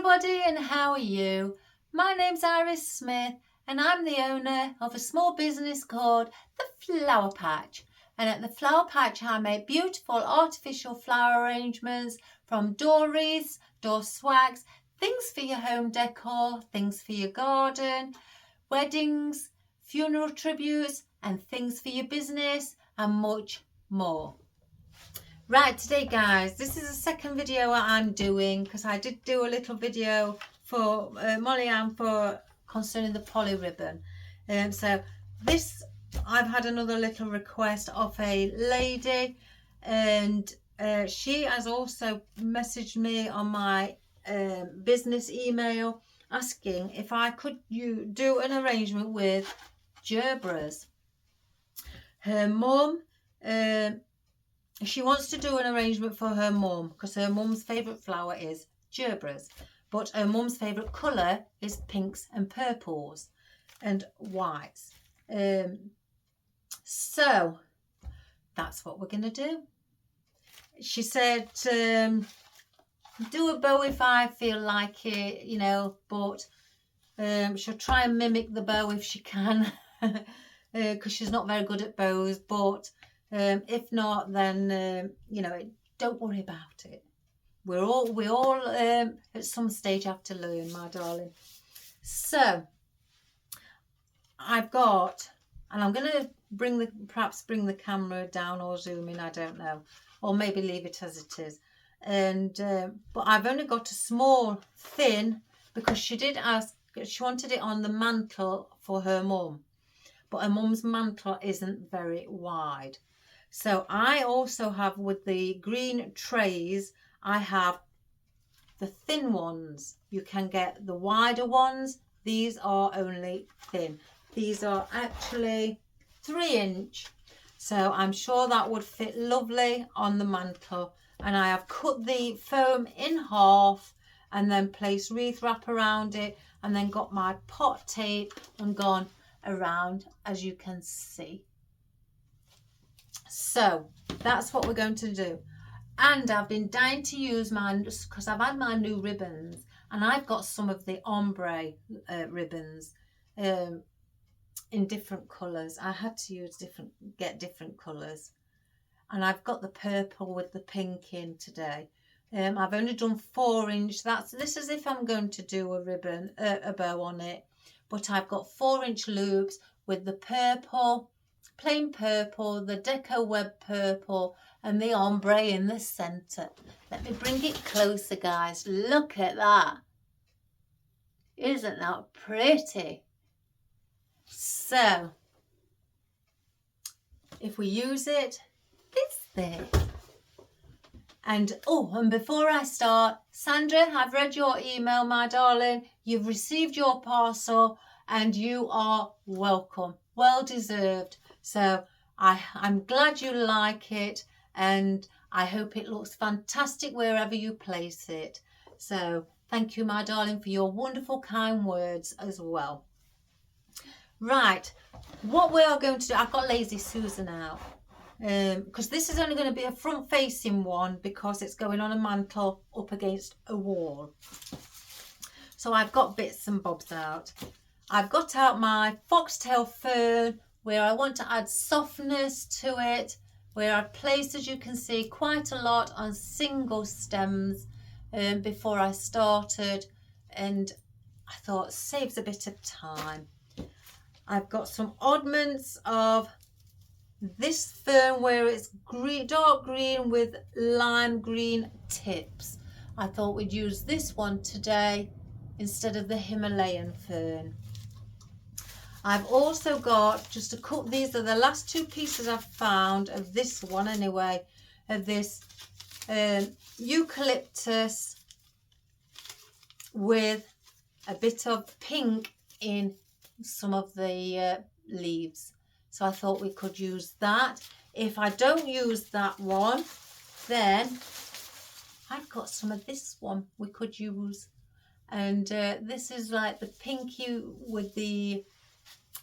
everybody, and how are you? My name's Iris Smith and I'm the owner of a small business called The Flower Patch. And at The Flower Patch I make beautiful artificial flower arrangements from door wreaths, door swags, things for your home decor, things for your garden, weddings, funeral tributes and things for your business and much more. Right, today guys, this is the second video I'm doing because I did do a little video for Molly Ann for concerning the poly ribbon. So this, I've had another little request of a lady, and she has also messaged me on my business email asking if I could do an arrangement with gerberas. Her mum, she wants to do an arrangement for her mum because her mum's favourite flower is gerberas, but her mum's favourite colour is pinks and purples and whites. So that's what we're going to do. She said do a bow if I feel like it, you know, but she'll try and mimic the bow if she can because she's not very good at bows, but if not, then you know, don't worry about it. We all at some stage have to learn, my darling. So I've got, and I'm going to perhaps bring the camera down or zoom in, I don't know, or maybe leave it as it is. And but I've only got a small thin because she did ask, she wanted it on the mantle for her mum, but her mum's mantle isn't very wide. So I also have, with the green trays, I have the thin ones. You can get the wider ones. These are only thin. These are actually 3-inch. So I'm sure that would fit lovely on the mantle. And I have cut the foam in half and then placed wreath wrap around it and then got my pot tape and gone around, as you can see. So that's what we're going to do. And I've been dying to use mine because I've had my new ribbons and I've got some of the ombre ribbons in different colours. I had to use get different colours, and I've got the purple with the pink in today. I've only done 4-inch. This is if I'm going to do a ribbon, a bow on it, but I've got 4-inch loops with the purple, plain purple, the deco web purple and the ombre in the centre. Let me bring it closer, guys. Look at that. Isn't that pretty? So if we use it this thick. And and before I start, Sandra, I've read your email, my darling. You've received your parcel and you are welcome. Well deserved. So I'm glad you like it, and I hope it looks fantastic wherever you place it. So thank you, my darling, for your wonderful kind words as well. Right, what we are going to do, I've got Lazy Susan out because this is only going to be a front facing one because it's going on a mantle up against a wall. So I've got bits and bobs out. I've got out my foxtail fern, where I want to add softness to it, where I placed, as you can see, quite a lot on single stems before I started, and I thought saves a bit of time. I've got some oddments of this fern where it's green, dark green with lime green tips. I thought we'd use this one today instead of the Himalayan fern. I've also got just a couple, these are the last 2 pieces I've found of this one anyway, of this eucalyptus with a bit of pink in some of the leaves. So I thought we could use that. If I don't use that one, then I've got some of this one we could use. And this is like the pinky with the,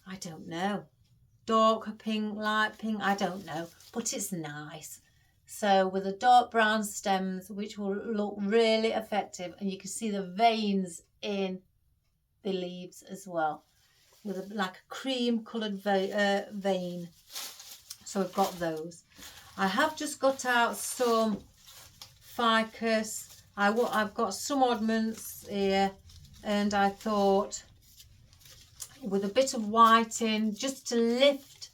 I don't know, darker pink, light pink, I don't know, but it's nice. So with the dark brown stems, which will look really effective, and you can see the veins in the leaves as well, with like a cream coloured vein. So we've got those. I have just got out some ficus. I've got some oddments here, and I thought with a bit of white in, just to lift,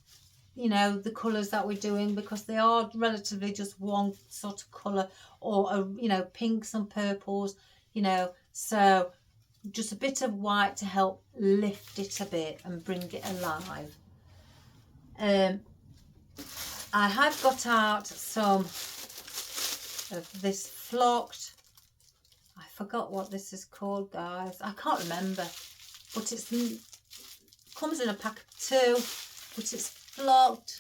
you know, the colours that we're doing, because they are relatively just one sort of colour, or you know, pinks and purples, you know, so just a bit of white to help lift it a bit and bring it alive. I have got out some of this flocked, I forgot what this is called, guys, I can't remember, but it comes in a pack of 2, but it's flocked,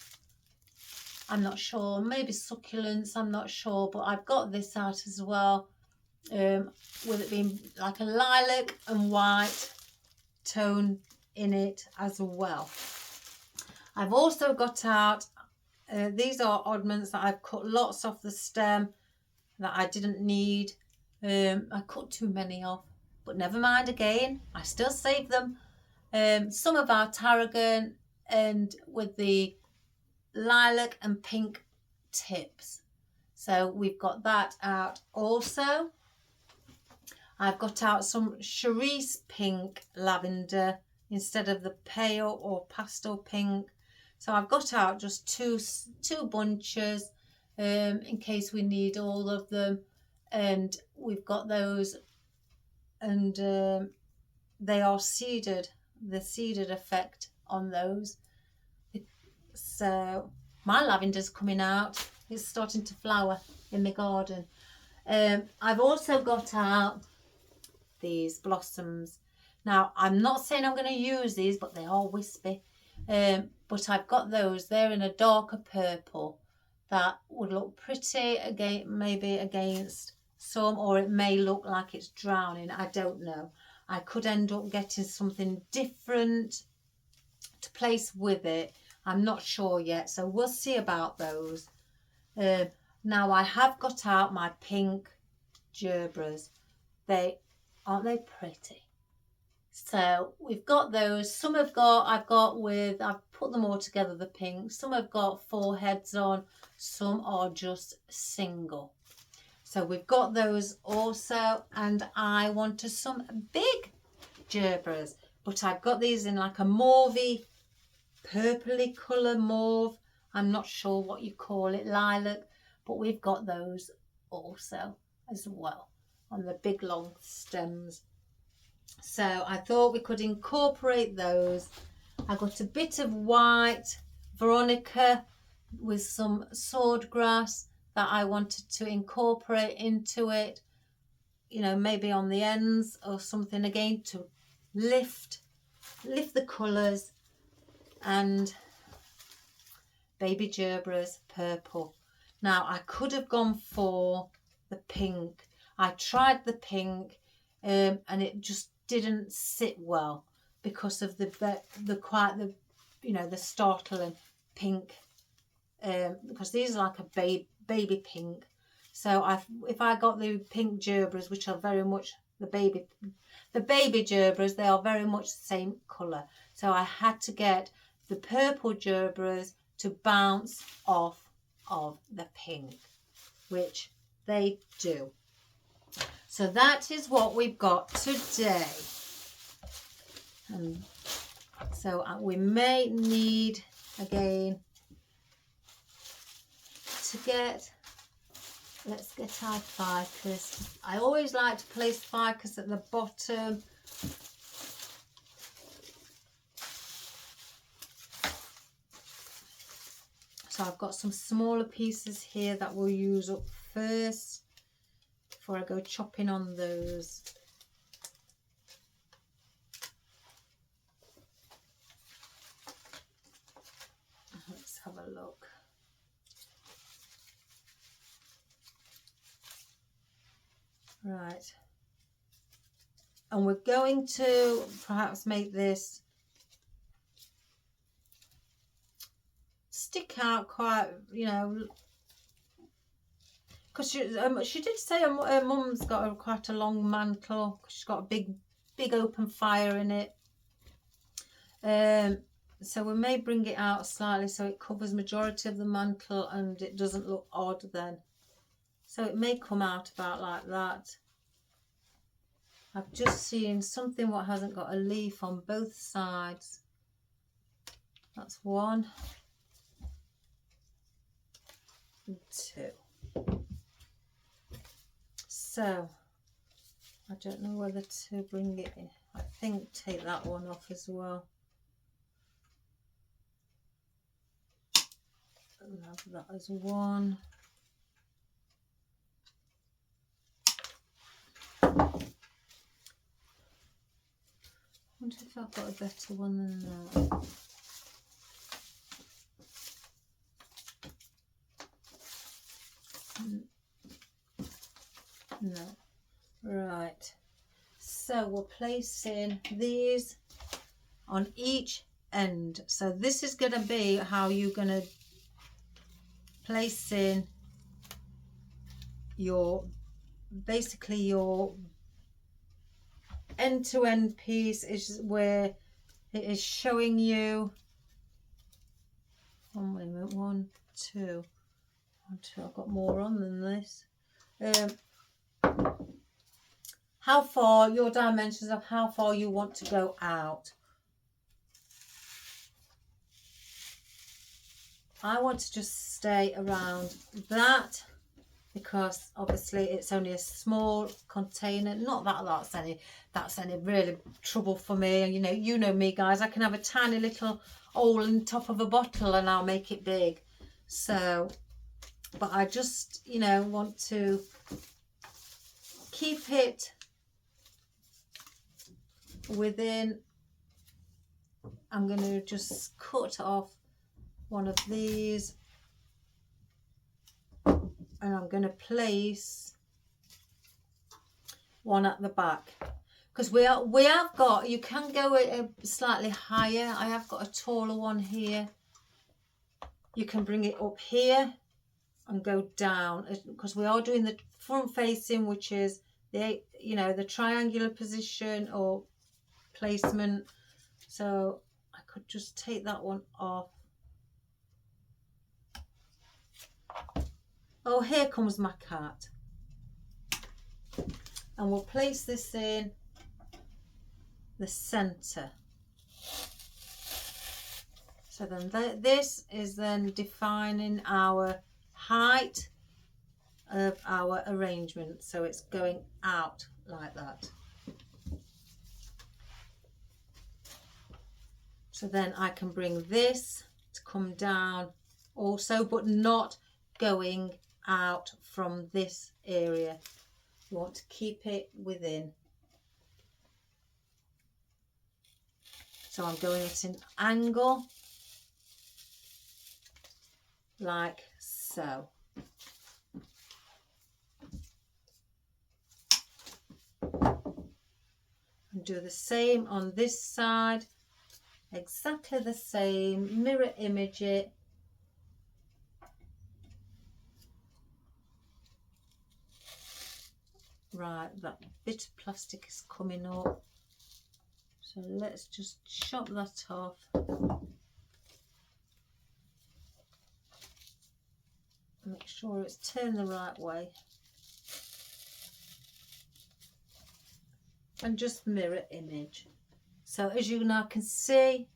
I'm not sure, maybe succulents, I'm not sure, but I've got this out as well, with it being like a lilac and white tone in it as well. I've also got out, these are oddments that I've cut lots off the stem that I didn't need. I cut too many off, but never mind, again, I still save them. Some of our tarrogan, and with the lilac and pink tips. So we've got that out also. I've got out some cerise pink lavender instead of the pale or pastel pink. So I've got out just two bunches in case we need all of them. And we've got those, and they are seeded, the seeded effect on those. So my lavender's coming out. It's starting to flower in my garden. I've also got out these blossoms. Now, I'm not saying I'm going to use these, but they are wispy. But I've got those. They're in a darker purple that would look pretty, again, maybe against some, or it may look like it's drowning. I don't know. I could end up getting something different to place with it. I'm not sure yet, so we'll see about those. Now I have got out my pink gerberas. Aren't they pretty? So we've got those. Some I've put them all together, the pink. Some have got 4 heads on, some are just single. So we've got those also, and I wanted some big gerberas, but I've got these in like a mauvey, purpley colour mauve. I'm not sure what you call it, lilac, but we've got those also as well on the big long stems. So I thought we could incorporate those. I got a bit of white veronica with some swordgrass that I wanted to incorporate into it, you know, maybe on the ends or something, again to lift the colours. And baby gerberas, purple. Now I could have gone for the pink. I tried the pink and it just didn't sit well because of the startling pink, because these are like a baby pink. So if I got the pink gerberas, which are very much the baby gerberas, they are very much the same colour. So I had to get the purple gerberas to bounce off of the pink, which they do. So that is what we've got today. And so we may need again to let's get our ficus. I always like to place ficus at the bottom. So I've got some smaller pieces here that we'll use up first before I go chopping on those. Let's have a look. Right. And we're going to perhaps make this stick out quite, because she did say her mum's got quite a long mantle. She's got a big open fire in it. So we may bring it out slightly so it covers majority of the mantle and it doesn't look odd then. So it may come out about like that. I've just seen something what hasn't got a leaf on both sides. That's 1 and 2. So I don't know whether to bring it in. I think take that one off as well. I'll have that as 1. I wonder if I've got a better one than that. No. Right. So we're placing these on each end. So this is going to be how you're going to place in your, basically your end-to-end piece is where it is showing you, oh wait a minute, 1, 2, 1, 2, I've got more on than this. How far, your dimensions of how far you want to go out. I want to just stay around that because obviously it's only a small container. Not that that's any really trouble for me. And you know me guys, I can have a tiny little hole in the top of a bottle and I'll make it big. So, but I just, want to keep it within. I'm going to just cut off one of these and I'm going to place one at the back because we have got, you can go slightly higher. I have got a taller one here. You can bring it up here and go down because we are doing the front facing, which is the the triangular position or placement. So I could just take that one off. Oh, here comes my cat. And we'll place this in the center. So then this is then defining our height of our arrangement. So it's going out like that. So then I can bring this to come down also, but not going out from this area. You want to keep it within. So I'm going at an angle like so. And do the same on this side. Exactly the same, mirror image it. Right, that bit of plastic is coming up. So let's just chop that off. Make sure it's turned the right way. And just mirror image. So as you now can see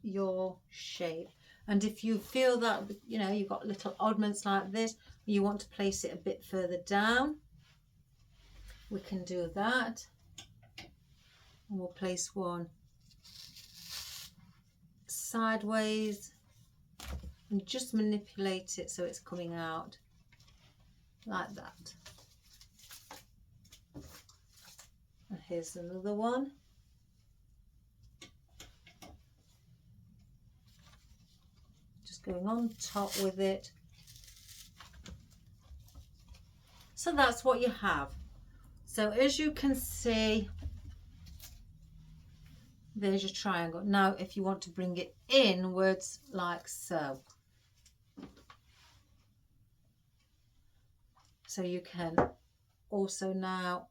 your shape. And if you feel that, you've got little oddments like this, you want to place it a bit further down, we can do that. And we'll place one sideways and just manipulate it so it's coming out like that. And here's another one. Just going on top with it. So that's what you have. So as you can see, there's your triangle. Now if you want to bring it inwards like so. So you can also now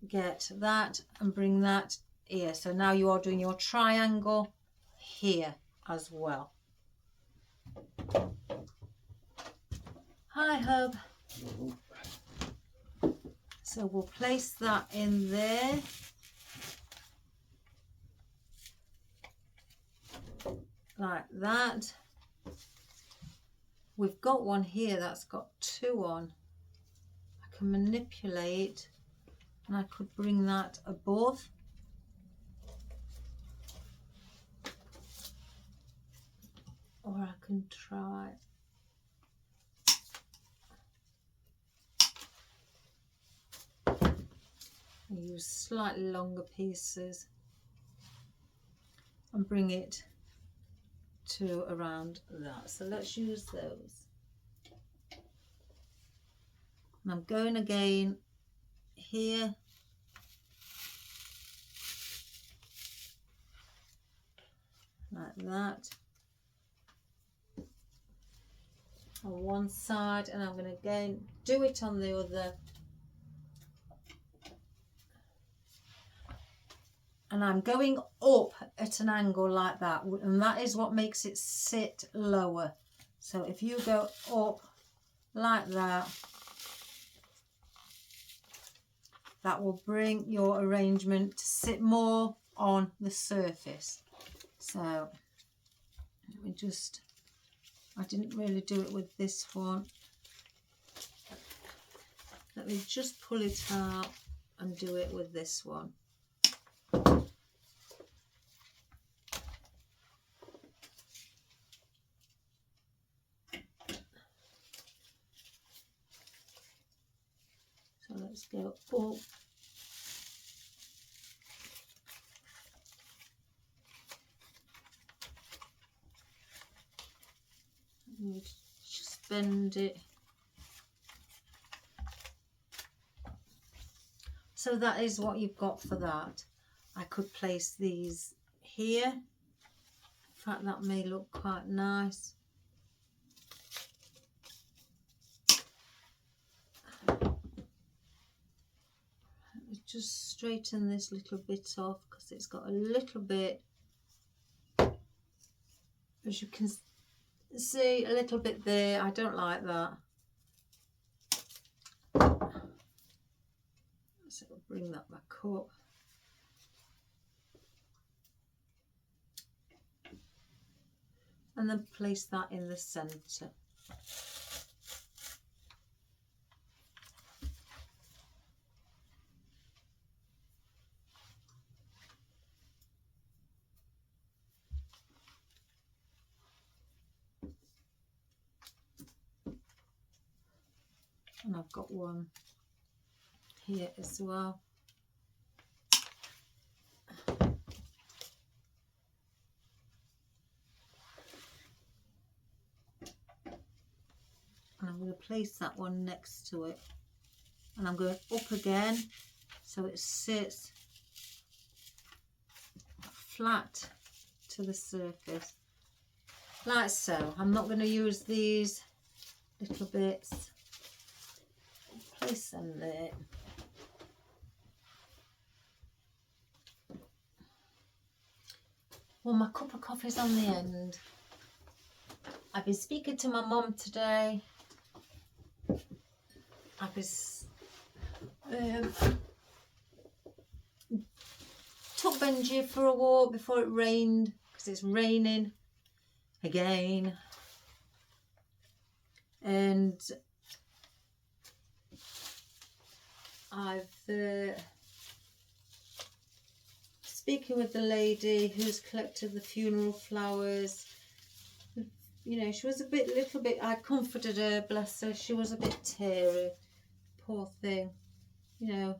get that and bring that here. So now you are doing your triangle here as well. Hi, Hub. So we'll place that in there. Like that. We've got one here that's got two on. I can manipulate and I could bring that above. Or I can try. Use slightly longer pieces and bring it to around that. So let's use those. And I'm going again here. Like that. On one side, and I'm going to again do it on the other. And I'm going up at an angle like that, and that is what makes it sit lower. So if you go up like that, that will bring your arrangement to sit more on the surface. So let me just, I didn't really do it with this one. Let me just pull it out and do it with this one. So let's go up. And just bend it. So that is what you've got for that. I could place these here. In fact, that may look quite nice. Just straighten this little bit off because it's got a little bit, as you can see, a little bit there. I don't like that. So I'll bring that back up. And then place that in the centre. And I've got one here as well. And I'm going to place that one next to it. And I'm going up again so it sits flat to the surface. Like so. I'm not going to use these little bits. Place them there. Well, my cup of coffee's on the end. I've been speaking to my mum today. I was took Benji for a walk before it rained, because it's raining again. And I've speaking with the lady who's collected the funeral flowers. You know, she was little bit, I comforted her, bless her, she was a bit teary, poor thing. You know,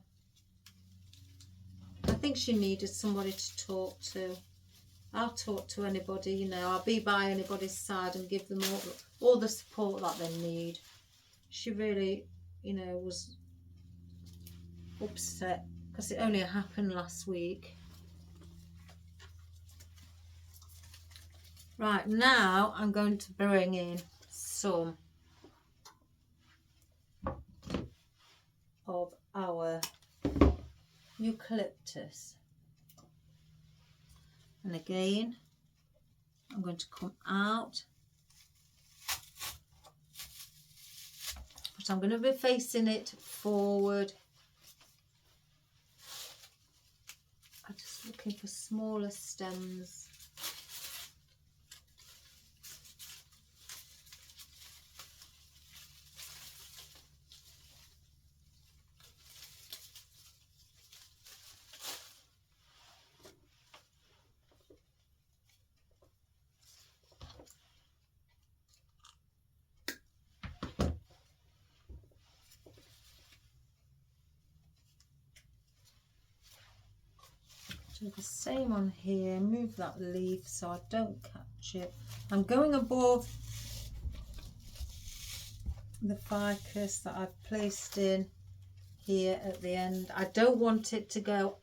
I think she needed somebody to talk to. I'll talk to anybody, you know, I'll be by anybody's side and give them all the support that they need. She really, you know, was upset because it only happened last week. Right, now I'm going to bring in some of our eucalyptus. And again, I'm going to come out. But I'm going to be facing it forward. I'm just looking for smaller stems. Do the same on here, move that leaf so I don't catch it. I'm going above the ficus that I've placed in here at the end. I don't want it to go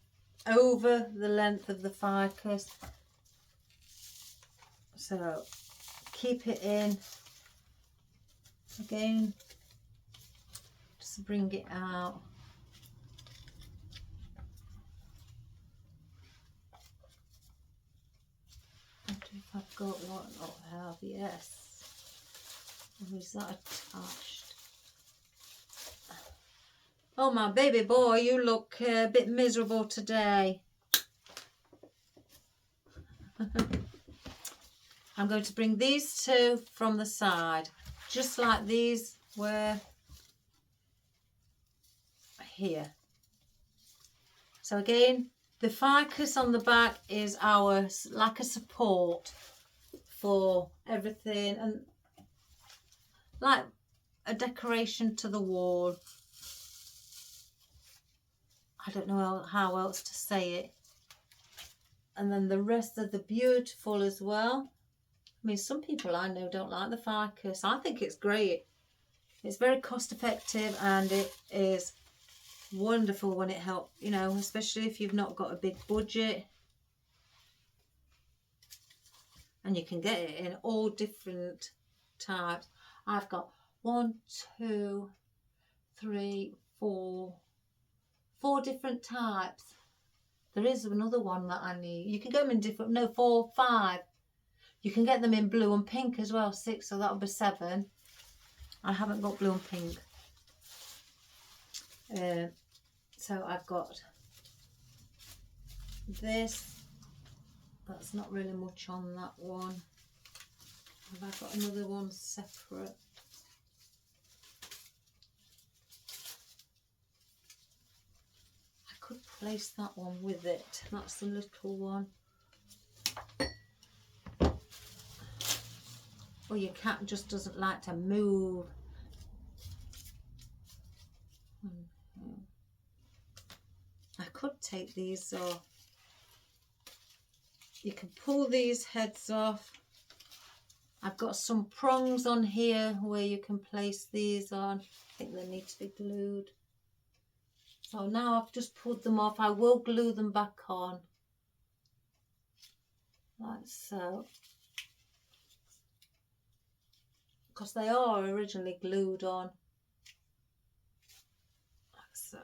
over the length of the ficus, so keep it in. Again, just bring it out. I wonder if I've got one. Oh, I have, yes. Or is that attached? Oh, my baby boy, you look a bit miserable today. I'm going to bring these two from the side, just like these were here. So again, the ficus on the back is our, like a support for everything, and like a decoration to the wall. I don't know how else to say it. And then the rest of the beautiful as well. I mean, some people I know don't like the ficus. I think it's great. It's very cost effective and it is wonderful when it helps, you know, especially if you've not got a big budget. And you can get it in all different types. I've got 1, 2, 3, 4 different types. There is another one that I need. You can get them in different, no, 4, 5. You can get them in blue and pink as well, 6, so that'll be 7. I haven't got blue and pink. So I've got this. That's not really much on that one. Have I got another one separate? I could place that one with it. That's the little one. Or your cat just doesn't like to move. I could take these off. You can pull these heads off. I've got some prongs on here where you can place these on. I think they need to be glued. So now I've just pulled them off. I will glue them back on. Like so. Because they are originally glued on. Like so.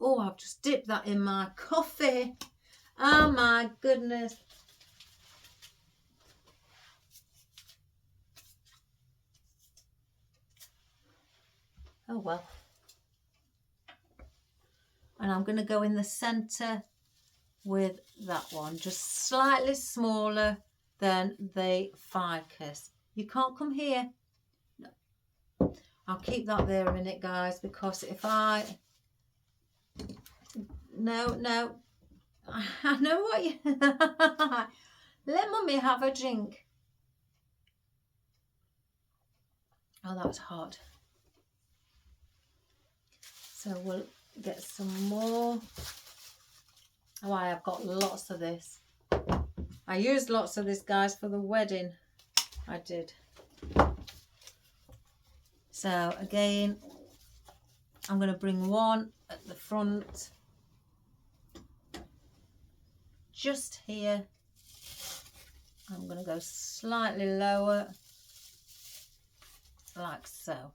Oh, I've just dipped that in my coffee. Oh my goodness. Oh well. And I'm going to go in the centre with that one. Just slightly smaller than the ficus. You can't come here. No. I'll keep that there a minute, guys, because if I... No. I know what you... Let Mummy have a drink. Oh, that's hot. So we'll get some more. Oh, I have got lots of this. I used lots of this, guys, for the wedding. I did. So again, I'm going to bring one at the front. Just here. I'm going to go slightly lower, like so.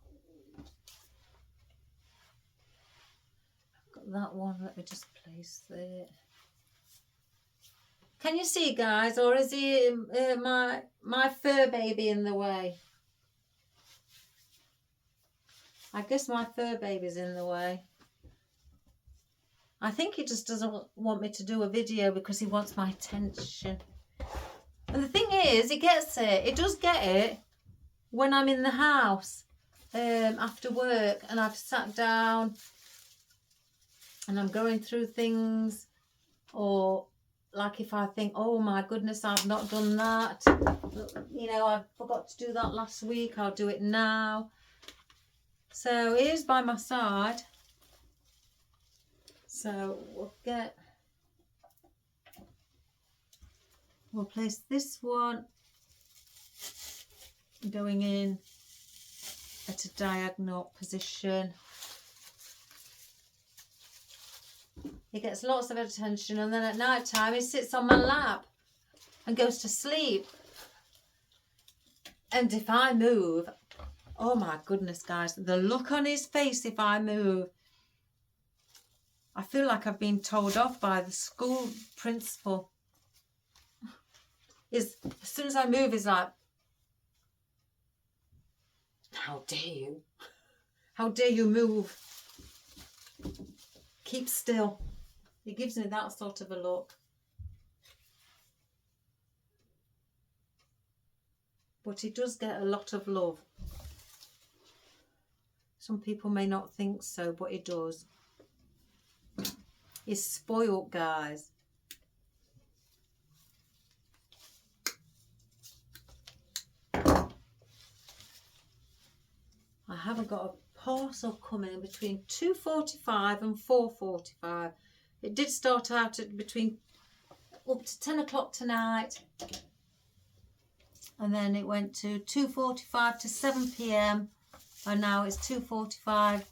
I've got that one. Let me just place it. Can you see, guys, or is my fur baby in the way? I guess my fur baby's in the way. I think he just doesn't want me to do a video because he wants my attention. And the thing is, he gets it. He does get it when I'm in the house after work and I've sat down and I'm going through things, or like if I think, oh my goodness, I've not done that. You know, I forgot to do that last week. I'll do it now. So he is by my side. So we'll place this one going in at a diagonal position. He gets lots of attention, and then at night time he sits on my lap and goes to sleep. And if I move, oh my goodness, guys, the look on his face if I move. I feel like I've been told off by the school principal. As soon as I move, he's like, how dare you? How dare you move? Keep still. He gives me that sort of a look. But he does get a lot of love. Some people may not think so, but he does. He's spoiled, guys. I haven't got a parcel coming between 2:45 and 4:45. It did start out at between up to 10 o'clock tonight, and then it went to 2:45 to 7 p.m. and now it's 2:45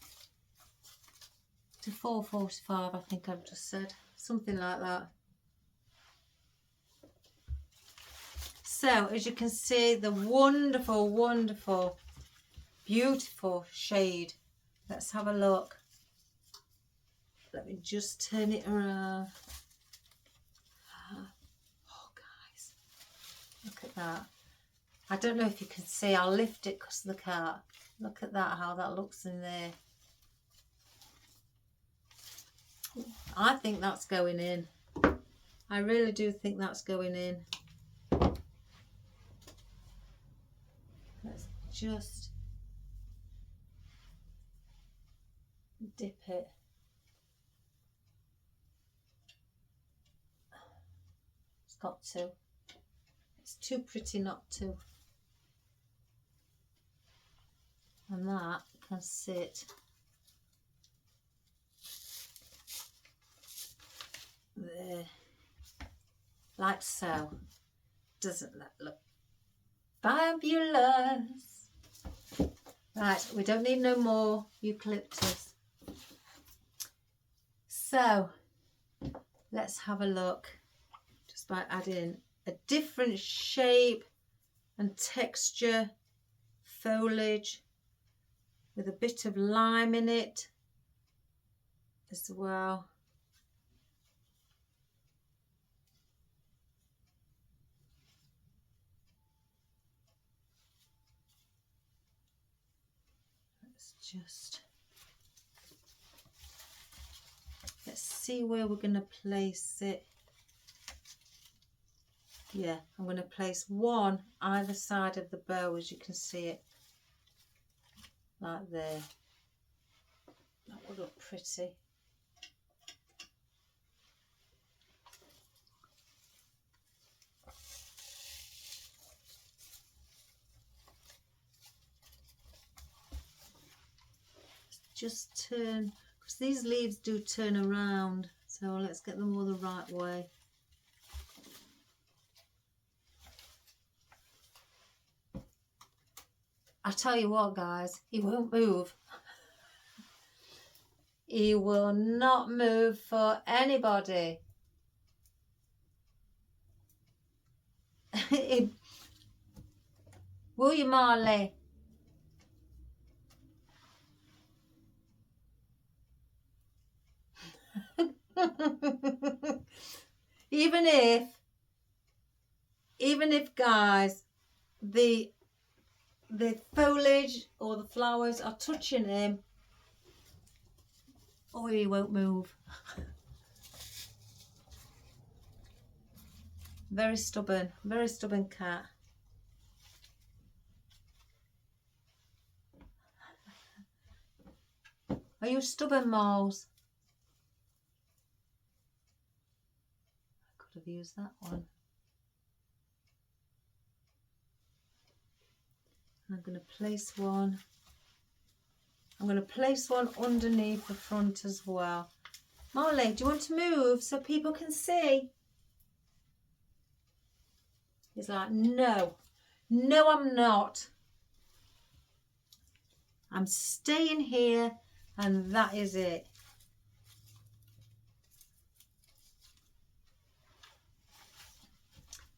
to 4:45. I think I've just said something like that. So as you can see, the wonderful, wonderful, beautiful shade. Let's have a look. Let me just turn it around. Oh guys, look at that. I don't know if you can see, I'll lift it because of the cat. Look at that, how that looks in there. I think that's going in. I really do think that's going in. Let's just dip it. It's got to. It's too pretty not to. And that can sit there, like so. Doesn't that look fabulous? Right, we don't need no more eucalyptus. So let's have a look, just by adding a different shape and texture foliage with a bit of lime in it as well. Let's see where we're going to place it. Yeah, I'm going to place one either side of the bow, as you can see it, like there. That would look pretty. Just turn, because these leaves do turn around, so let's get them all the right way. I tell you what, guys, he won't move. He will not move for anybody. Will you, Marley? even if guys, the foliage or the flowers are touching him, oh, he won't move. Very stubborn cat. Are you stubborn, Moles? I could have used that one. I'm going to place one. I'm going to place one underneath the front as well. Marley, do you want to move so people can see? He's like, no. No, I'm not. I'm staying here and that is it.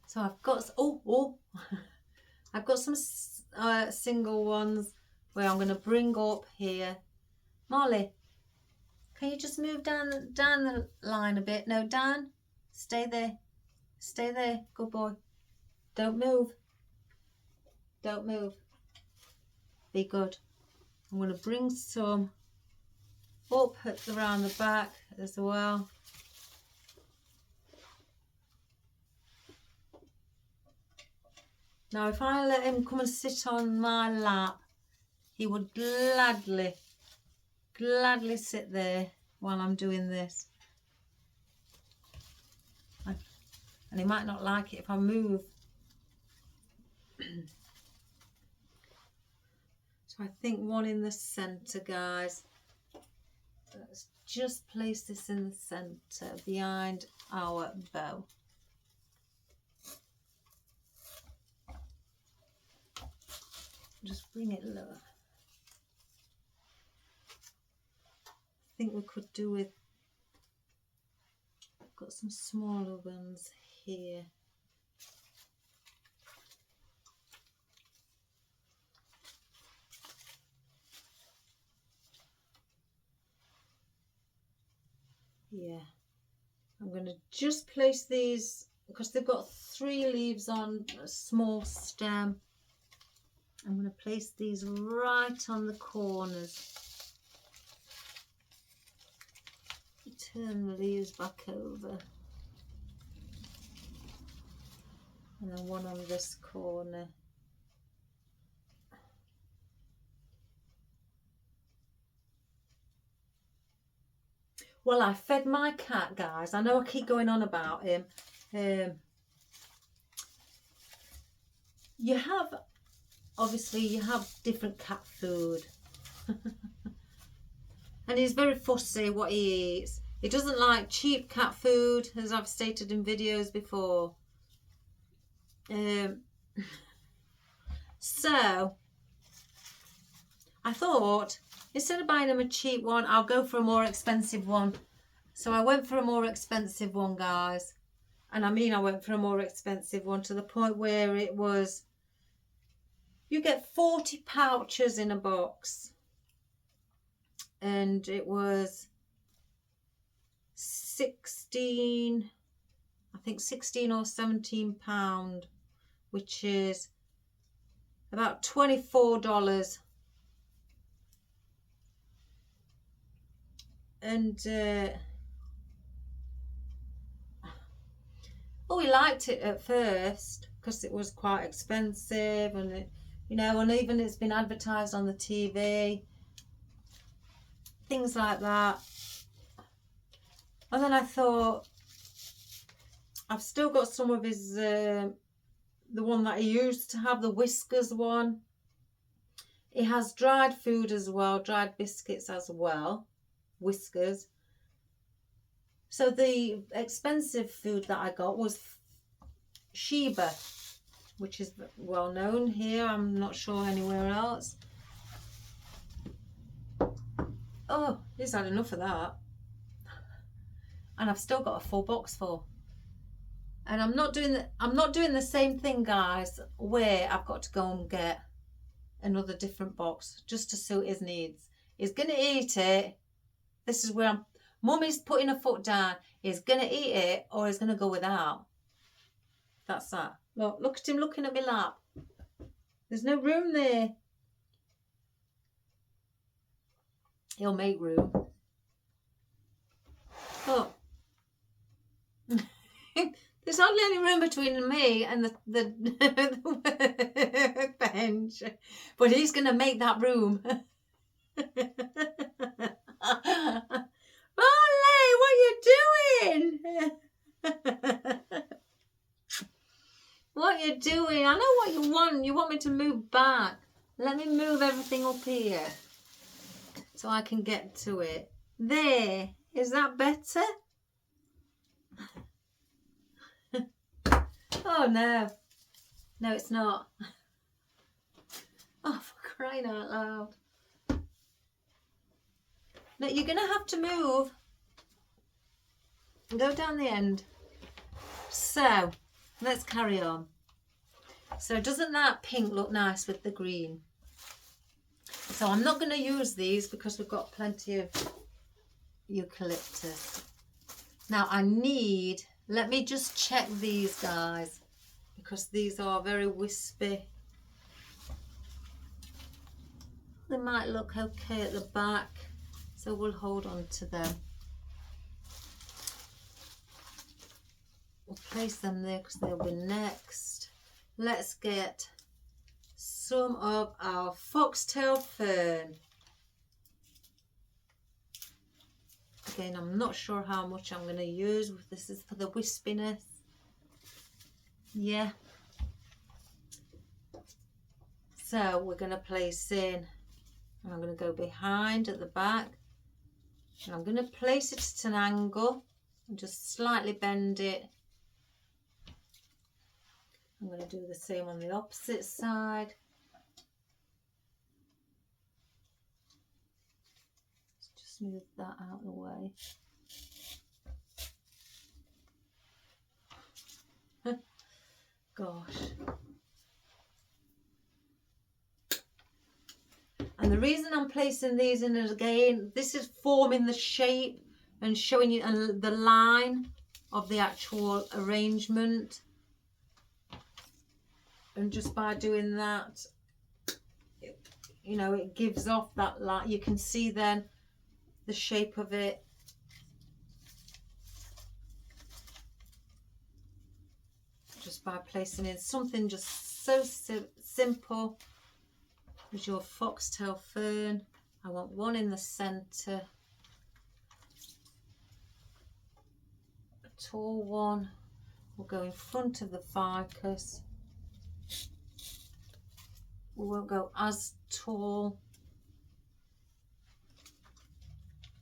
So I've got, I've got some single ones where I'm going to bring up here. Marley, can you just move down the line a bit? No, Dan, stay there. Stay there. Good boy. Don't move. Don't move. Be good. I'm going to bring some up around the back as well. Now, if I let him come and sit on my lap, he would gladly sit there while I'm doing this. And he might not like it if I move. So I think one in the centre, guys. Let's just place this in the centre behind our bow. Just bring it lower. I think we could do with, I've got some smaller ones here. Yeah, I'm going to just place these because they've got 3 leaves on a small stem. I'm going to place these right on the corners. Turn the leaves back over. And then one on this corner. Well, I fed my cat, guys. I know I keep going on about him. Obviously you have different cat food. And he's very fussy what he eats. He doesn't like cheap cat food, as I've stated in videos before. So I thought, instead of buying him a cheap one, I'll go for a more expensive one. So I went for a more expensive one, guys. And I mean, I went for a more expensive one to the point where it was, you get 40 pouches in a box. And it was 16, I think 16 or 17 pound, which is about $24. And oh, we liked it at first because it was quite expensive, and it, you know, and even it's been advertised on the TV, things like that. And then I thought, I've still got some of his the one that he used to have, the whiskers one. It has dried food as well, dried biscuits as well, whiskers. So the expensive food that I got was Sheba, which is well known here. I'm not sure anywhere else. Oh, he's had enough of that. And I've still got a full box full. And I'm not doing the same thing, guys, where I've got to go and get another different box just to suit his needs. He's gonna eat it. This is where Mummy's putting her foot down. He's gonna eat it or he's gonna go without. That's that. Look at him looking at my lap. There's no room there. He'll make room. Oh. There's hardly any room between me and the bench. But he's going to make that room. Molly, what are you doing? What are you doing? I know what you want. You want me to move back. Let me move everything up here so I can get to it. There. Is that better? Oh no. No, it's not. Oh, for crying out loud. No, you're going to have to move. Go down the end. So, let's carry on. So, doesn't that pink look nice with the green? So, I'm not going to use these because we've got plenty of eucalyptus. Now, let me just check these, guys, because these are very wispy. They might look okay at the back, so we'll hold on to them. We'll place them there because they'll be next. Let's get some of our foxtail fern. Again, I'm not sure how much I'm going to use. This is for the wispiness. Yeah. So we're going to place in, and I'm going to go behind at the back. And I'm going to place it at an angle and just slightly bend it. I'm going to do the same on the opposite side. Just move that out of the way. Gosh. And the reason I'm placing these in again, this is forming the shape and showing you the line of the actual arrangement. And just by doing that, you know, it gives off that line. You can see then the shape of it. Just by placing in something just so simple as your foxtail fern. I want one in the centre, a tall one will go in front of the ficus. We won't go as tall.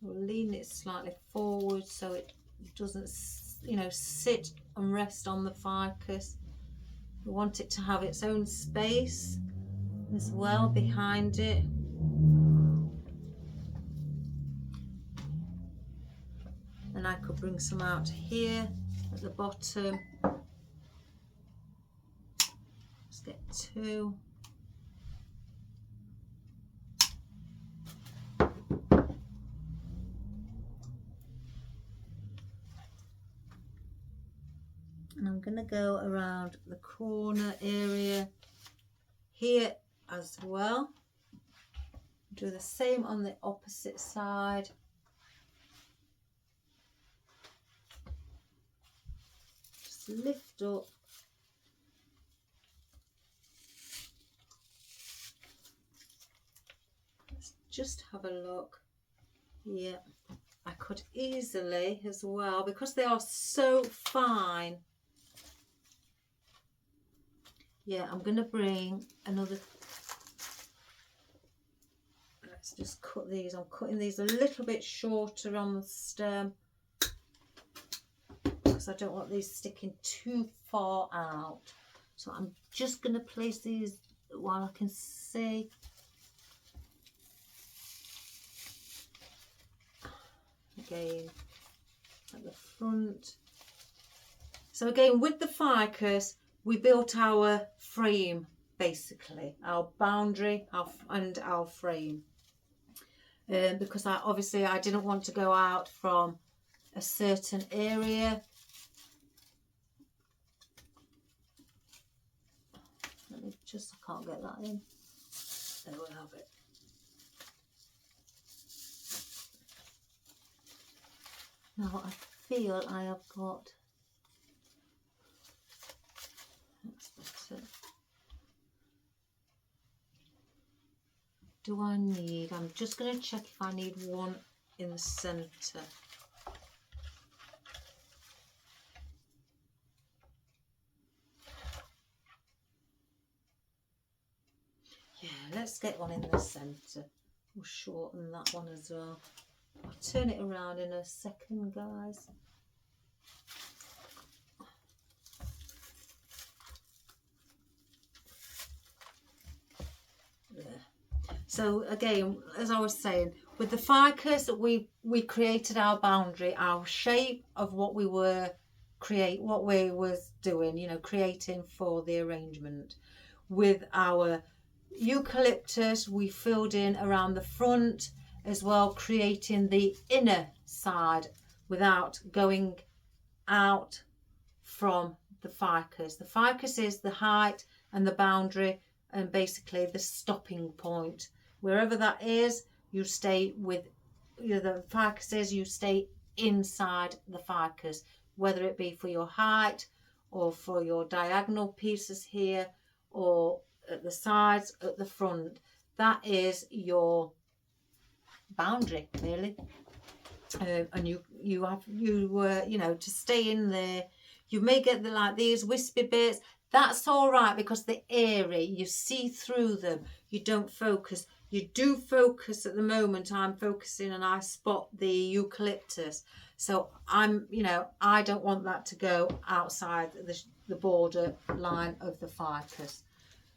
We'll lean it slightly forward so it doesn't, you know, sit and rest on the ficus. We want it to have its own space as well behind it. And I could bring some out here at the bottom. Let's get two. And I'm going to go around the corner area here as well. Do the same on the opposite side. Just lift up. Let's just have a look. Yeah, I could easily as well, because they are so fine. Yeah, I'm going to bring another. Let's just cut these. I'm cutting these a little bit shorter on the stem because I don't want these sticking too far out. So I'm just going to place these while I can see. Again, at the front. So again, with the ficus, we built our frame, basically, our boundary and our frame. Because obviously I didn't want to go out from a certain area. Let me just, I can't get that in. There we have it. Now I feel I have got, that's better. Do I need, I'm just going to check if I need one in the centre. Yeah, let's get one in the centre. We'll shorten that one as well. I'll turn it around in a second, guys. Yeah. So again, as I was saying, with the ficus, we created our boundary, our shape of what we were doing, you know, creating for the arrangement. With our eucalyptus, we filled in around the front as well, creating the inner side without going out from the ficus. The ficus is the height and the boundary and basically the stopping point. Wherever that is, you stay with, you know, the ficus is, you stay inside the ficus, whether it be for your height or for your diagonal pieces here or at the sides, at the front. That is your boundary, really. And you know, to stay in there. You may get like these wispy bits. That's all right, because they're airy. You see through them. You don't focus. You do focus at the moment. I'm focusing and I spot the eucalyptus. So you know, I don't want that to go outside the border line of the ficus.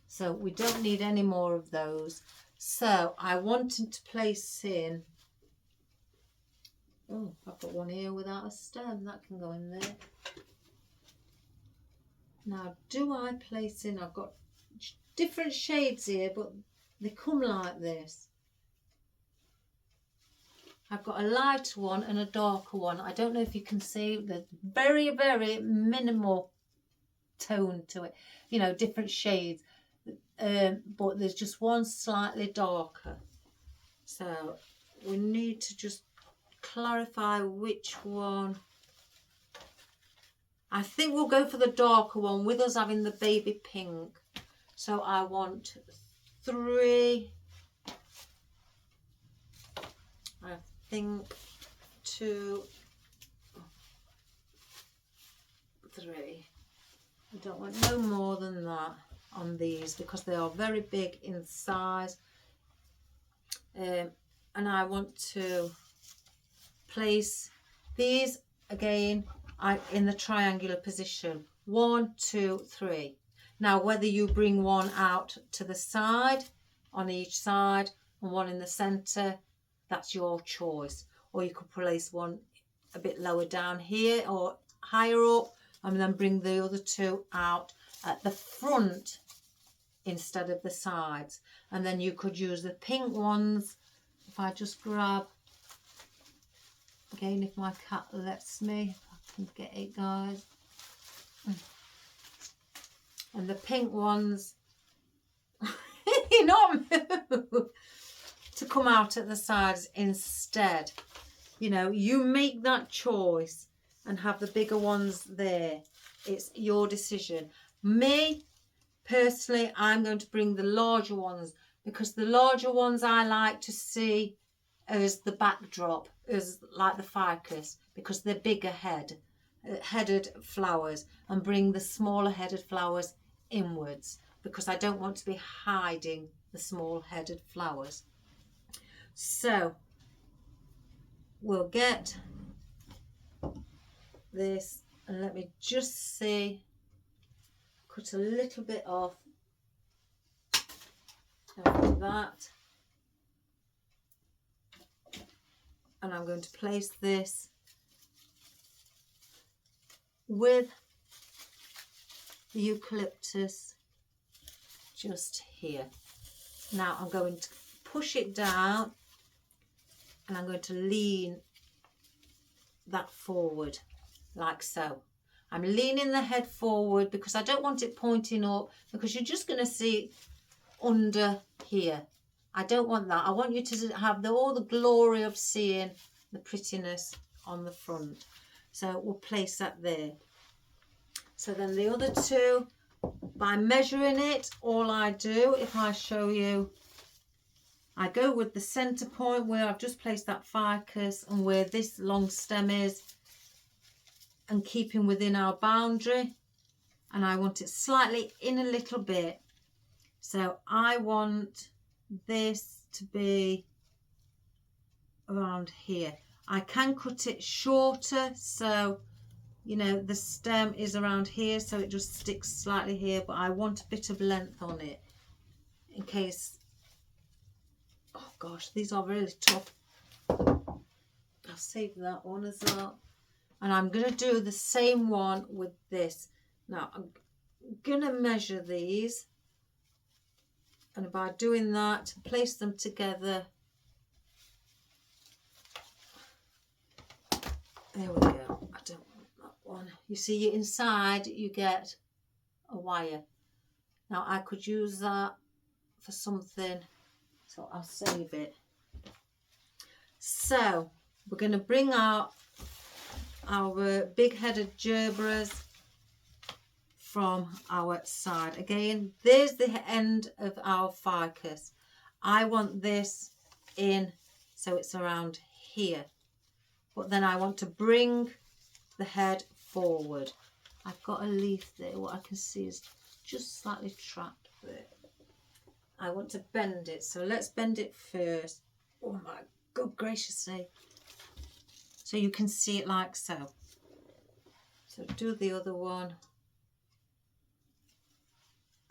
So we don't need any more of those. So I wanted to place in, oh, I've got one here without a stem. That can go in there. Now, do I place in, I've got different shades here, but they come like this. I've got a lighter one and a darker one. I don't know if you can see, the very, very minimal tone to it. You know, different shades. But there's just one slightly darker. So we need to just clarify which one. I think we'll go for the darker one with us having the baby pink. So I want 3, I think 2, 3. I don't want no more than that on these because they are very big in size. And I want to place these again in the triangular position. 1, 2, 3. Now, whether you bring one out to the side, on each side, and one in the centre, that's your choice. Or you could place one a bit lower down here or higher up, and then bring the other 2 out at the front instead of the sides. And then you could use the pink ones. If I just grab, again, if my cat lets me, if I can get it, guys. And the pink ones, you not move, to come out at the sides instead. You know, you make that choice and have the bigger ones there. It's your decision. Me, personally, I'm going to bring the larger ones because the larger ones I like to see as the backdrop, as like the ficus, because they're bigger headed flowers, and bring the smaller headed flowers inwards because I don't want to be hiding the small headed flowers. So we'll get this, and let me just see, cut a little bit off of that, and I'm going to place this with the eucalyptus just here. Now I'm going to push it down and I'm going to lean that forward like so. I'm leaning the head forward because I don't want it pointing up, because you're just going to see under here. I don't want that. I want you to have all the glory of seeing the prettiness on the front. So we'll place that there. So then the other two, by measuring it, all I do, if I show you, I go with the centre point where I've just placed that ficus and where this long stem is, and keeping within our boundary, and I want it slightly in a little bit. So I want this to be around here. I can cut it shorter, so you know the stem is around here, so it just sticks slightly here, but I want a bit of length on it in case. Oh gosh, these are really tough. I'll save that one as well. And I'm going to do the same one with this. Now I'm going to measure these, and by doing that, place them together. There we go. I don't want that one. You see, inside you get a wire. Now I could use that for something, so I'll save it. So we're going to bring out our big-headed gerberas from our side. Again, there's the end of our ficus. I want this in, so it's around here. But then I want to bring the head forward. I've got a leaf there. What I can see is just slightly trapped there. I want to bend it, so let's bend it first. Oh my good gracious sake. So you can see it like so. So do the other one.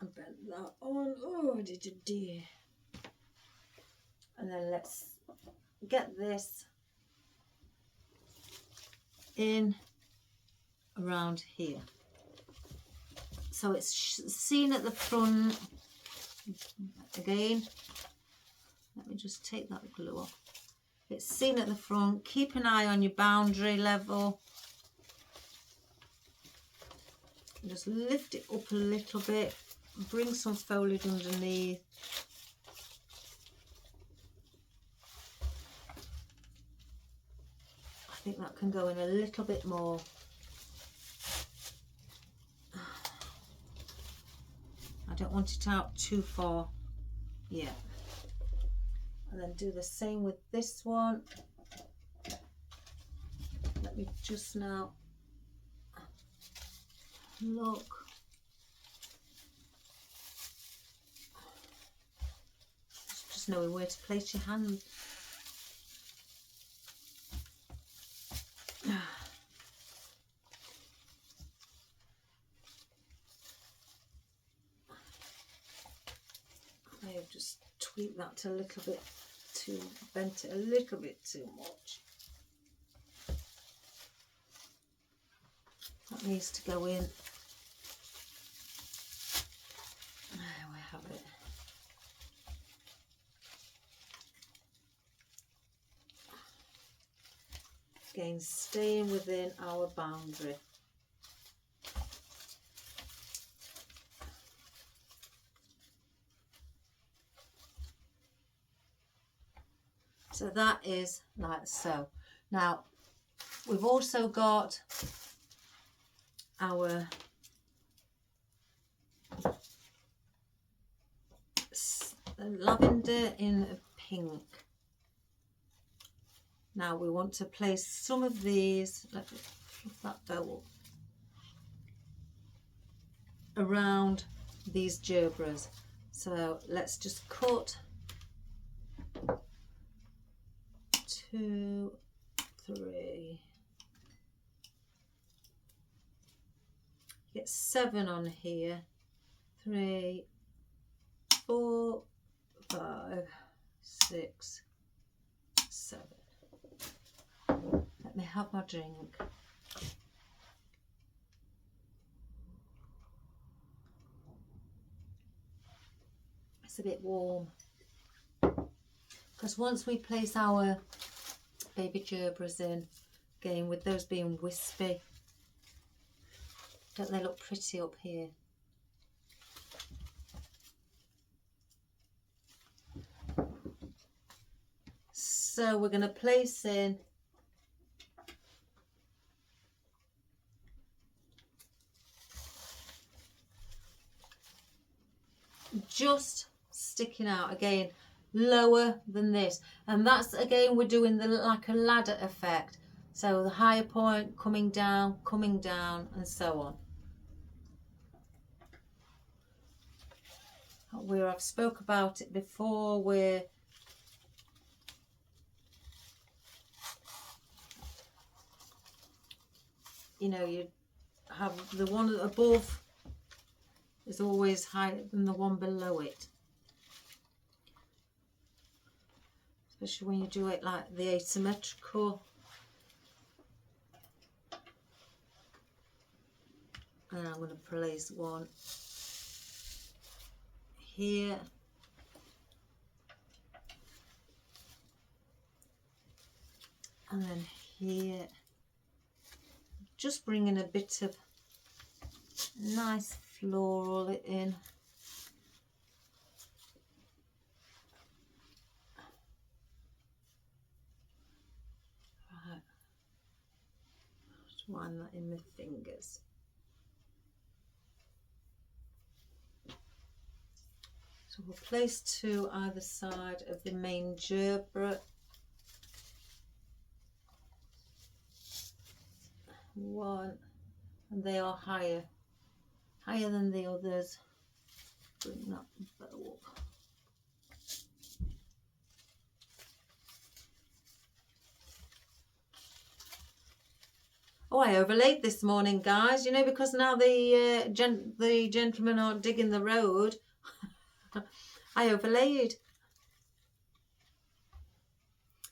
And bend that on. Oh dear. And then let's get this in around here. So it's seen at the front. Again, let me just take that glue off. It's seen at the front. Keep an eye on your boundary level. Just lift it up a little bit. Bring some foliage underneath. I think that can go in a little bit more. I don't want it out too far yet. And then do the same with this one. Let me just now look. Just knowing where to place your hand. I may have just tweaked that a little bit too, bent it a little bit too much. That needs to go in. There we have it. Again, staying within our boundary. So that is like so. Now we've also got our lavender in pink. Now we want to place some of these, let me fluff that bow up, around these gerberas. So let's just cut 2, 3, get 7 on here, 3, 4, 5, 6, 7. Let me have my drink. It's a bit warm. Because once we place our baby gerberas in, again with those being wispy, don't they look pretty up here? So we're going to place in just sticking out again, lower than this, and that's again we're doing the like a ladder effect, so the higher point coming down, and so on. Where I've spoke about it before, where you know you have the one above is always higher than the one below it, especially when you do it like the asymmetrical. And I'm going to place one here, and then here, just bringing a bit of nice floral in. Right, just wind that in my fingers. So we'll place two either side of the main gerbera. One, and they are higher than the others. Bring that bow up. Oh, I overlaid this morning, guys, you know, because now the gentlemen aren't digging the road. I overlaid.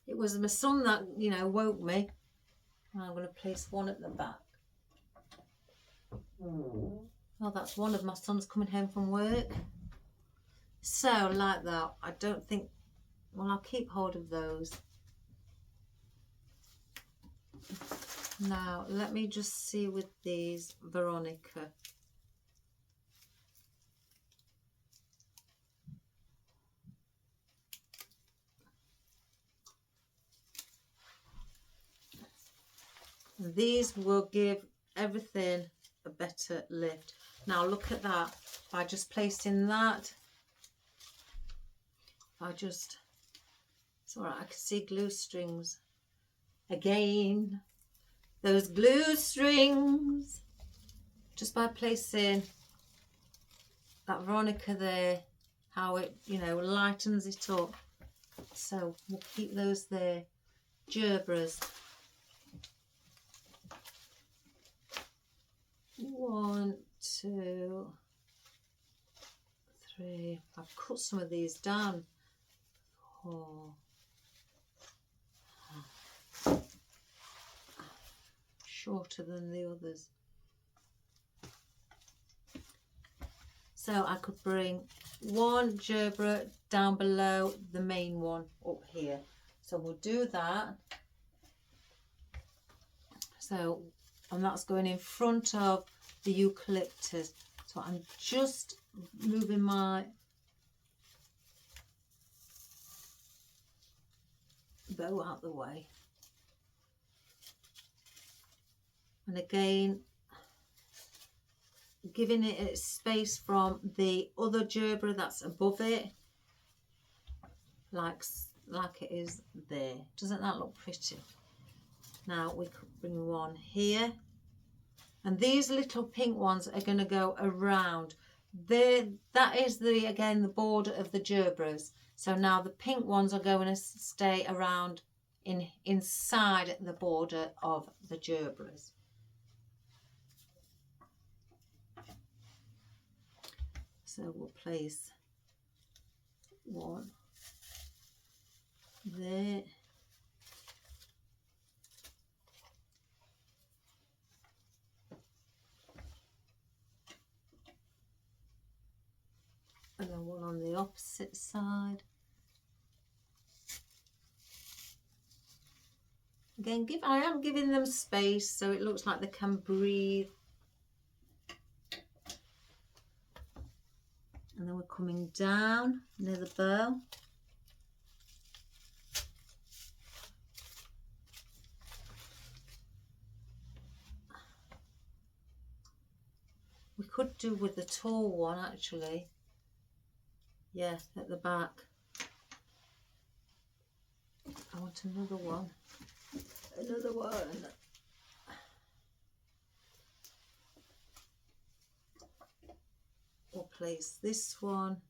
It was my son that, you know, woke me. I'm going to place one at the back. Oh, that's one of my sons coming home from work. So, like that, I don't think, well, I'll keep hold of those. Now, let me just see with these veronica. These will give everything a better lift. Now look at that, by just placing that, it's alright, I can see glue strings. Again, those glue strings. Just by placing that veronica there, how it, you know, lightens it up. So we'll keep those there. Gerberas. 1, 2, 3. I've cut some of these down. 4. Shorter than the others. So I could bring one gerbera down below the main one up here. So we'll do that. So, and that's going in front of the eucalyptus. So I'm just moving my bow out the way. And again, giving it its space from the other gerbera that's above it, like it is there. Doesn't that look pretty? Now we could bring one here, and these little pink ones are going to go around there. That is the, again, the border of the gerberas. So now the pink ones are going to stay around inside the border of the gerberas. So we'll place one there. And then one on the opposite side. Again, I am giving them space so it looks like they can breathe. And then we're coming down near the bow. We could do with the tall one actually. Yeah, at the back. I want another one. Another one. We'll place this one.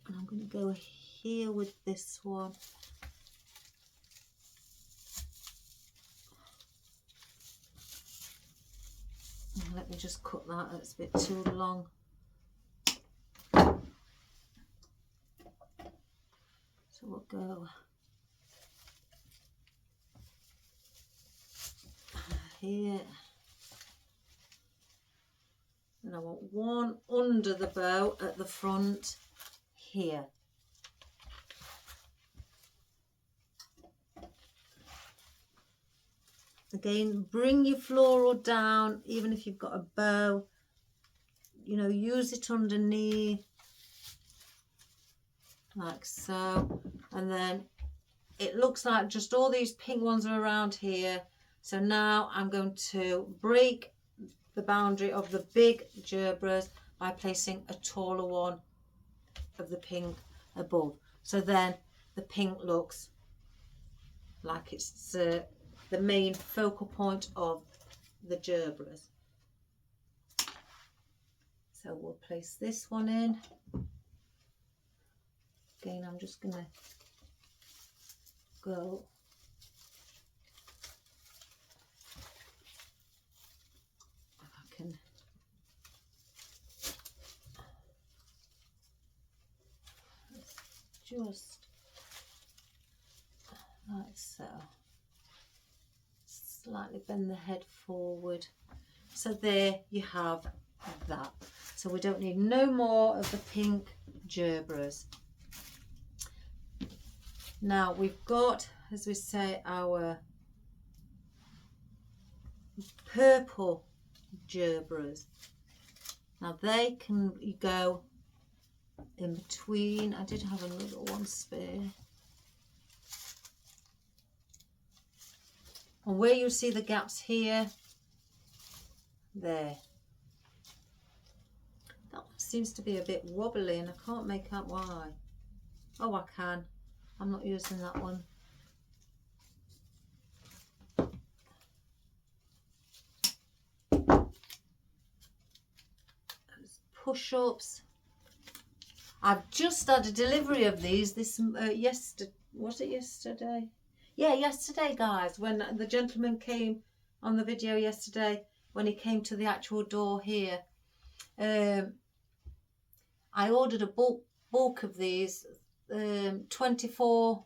And I'm going to go here with this one. Let me just cut that, that's a bit too long. So we'll go here. And I want one under the bow at the front here. Again, bring your floral down, even if you've got a bow, you know, use it underneath, like so. And then it looks like just all these pink ones are around here. So now I'm going to break the boundary of the big gerberas by placing a taller one of the pink above. So then the pink looks like it's the main focal point of the gerberas. So we'll place this one in. Again, I'm just going to go if I can just like so. Slightly bend the head forward. So there you have that. So we don't need no more of the pink gerberas. Now we've got, as we say, our purple gerberas. Now they can go in between. I did have another one spare. And where you see the gaps here, there. That one seems to be a bit wobbly and I can't make out why. Oh, I can. I'm not using that one. Push-ups. I've just had a delivery of these this yesterday. Was it yesterday? Yeah, yesterday, guys, when the gentleman came on the video yesterday, when he came to the actual door here, I ordered a bulk of these, 24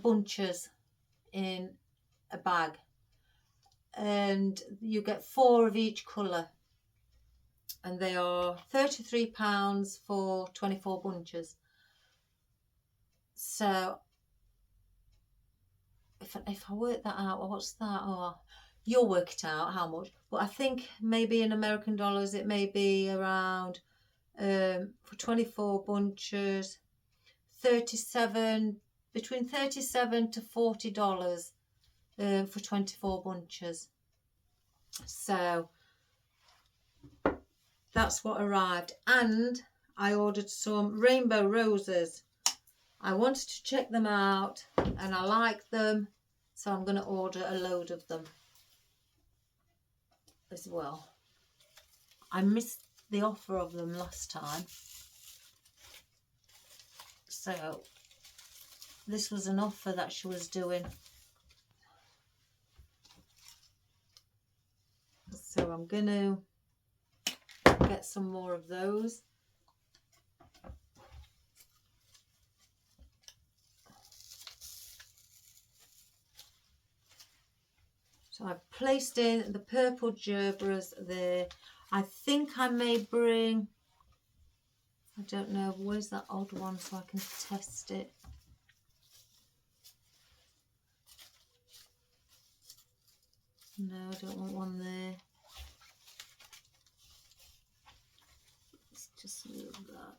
bunches in a bag, and you get 4 of each colour, and they are £33 for 24 bunches. So if I work that out, what's that? Oh, you'll work it out how much, but I think maybe in American dollars it may be around for 24 bunches, between $37 to $40 for 24 bunches. So that's what arrived. And I ordered some rainbow roses. I wanted to check them out and I like them, so I'm going to order a load of them as well. I missed the offer of them last time, so this was an offer that she was doing, so I'm going to get some more of those. So I've placed in the purple gerberas there. I think I may bring I don't know, where's that odd one so I can test it? No, I don't want one there. Let's just move that.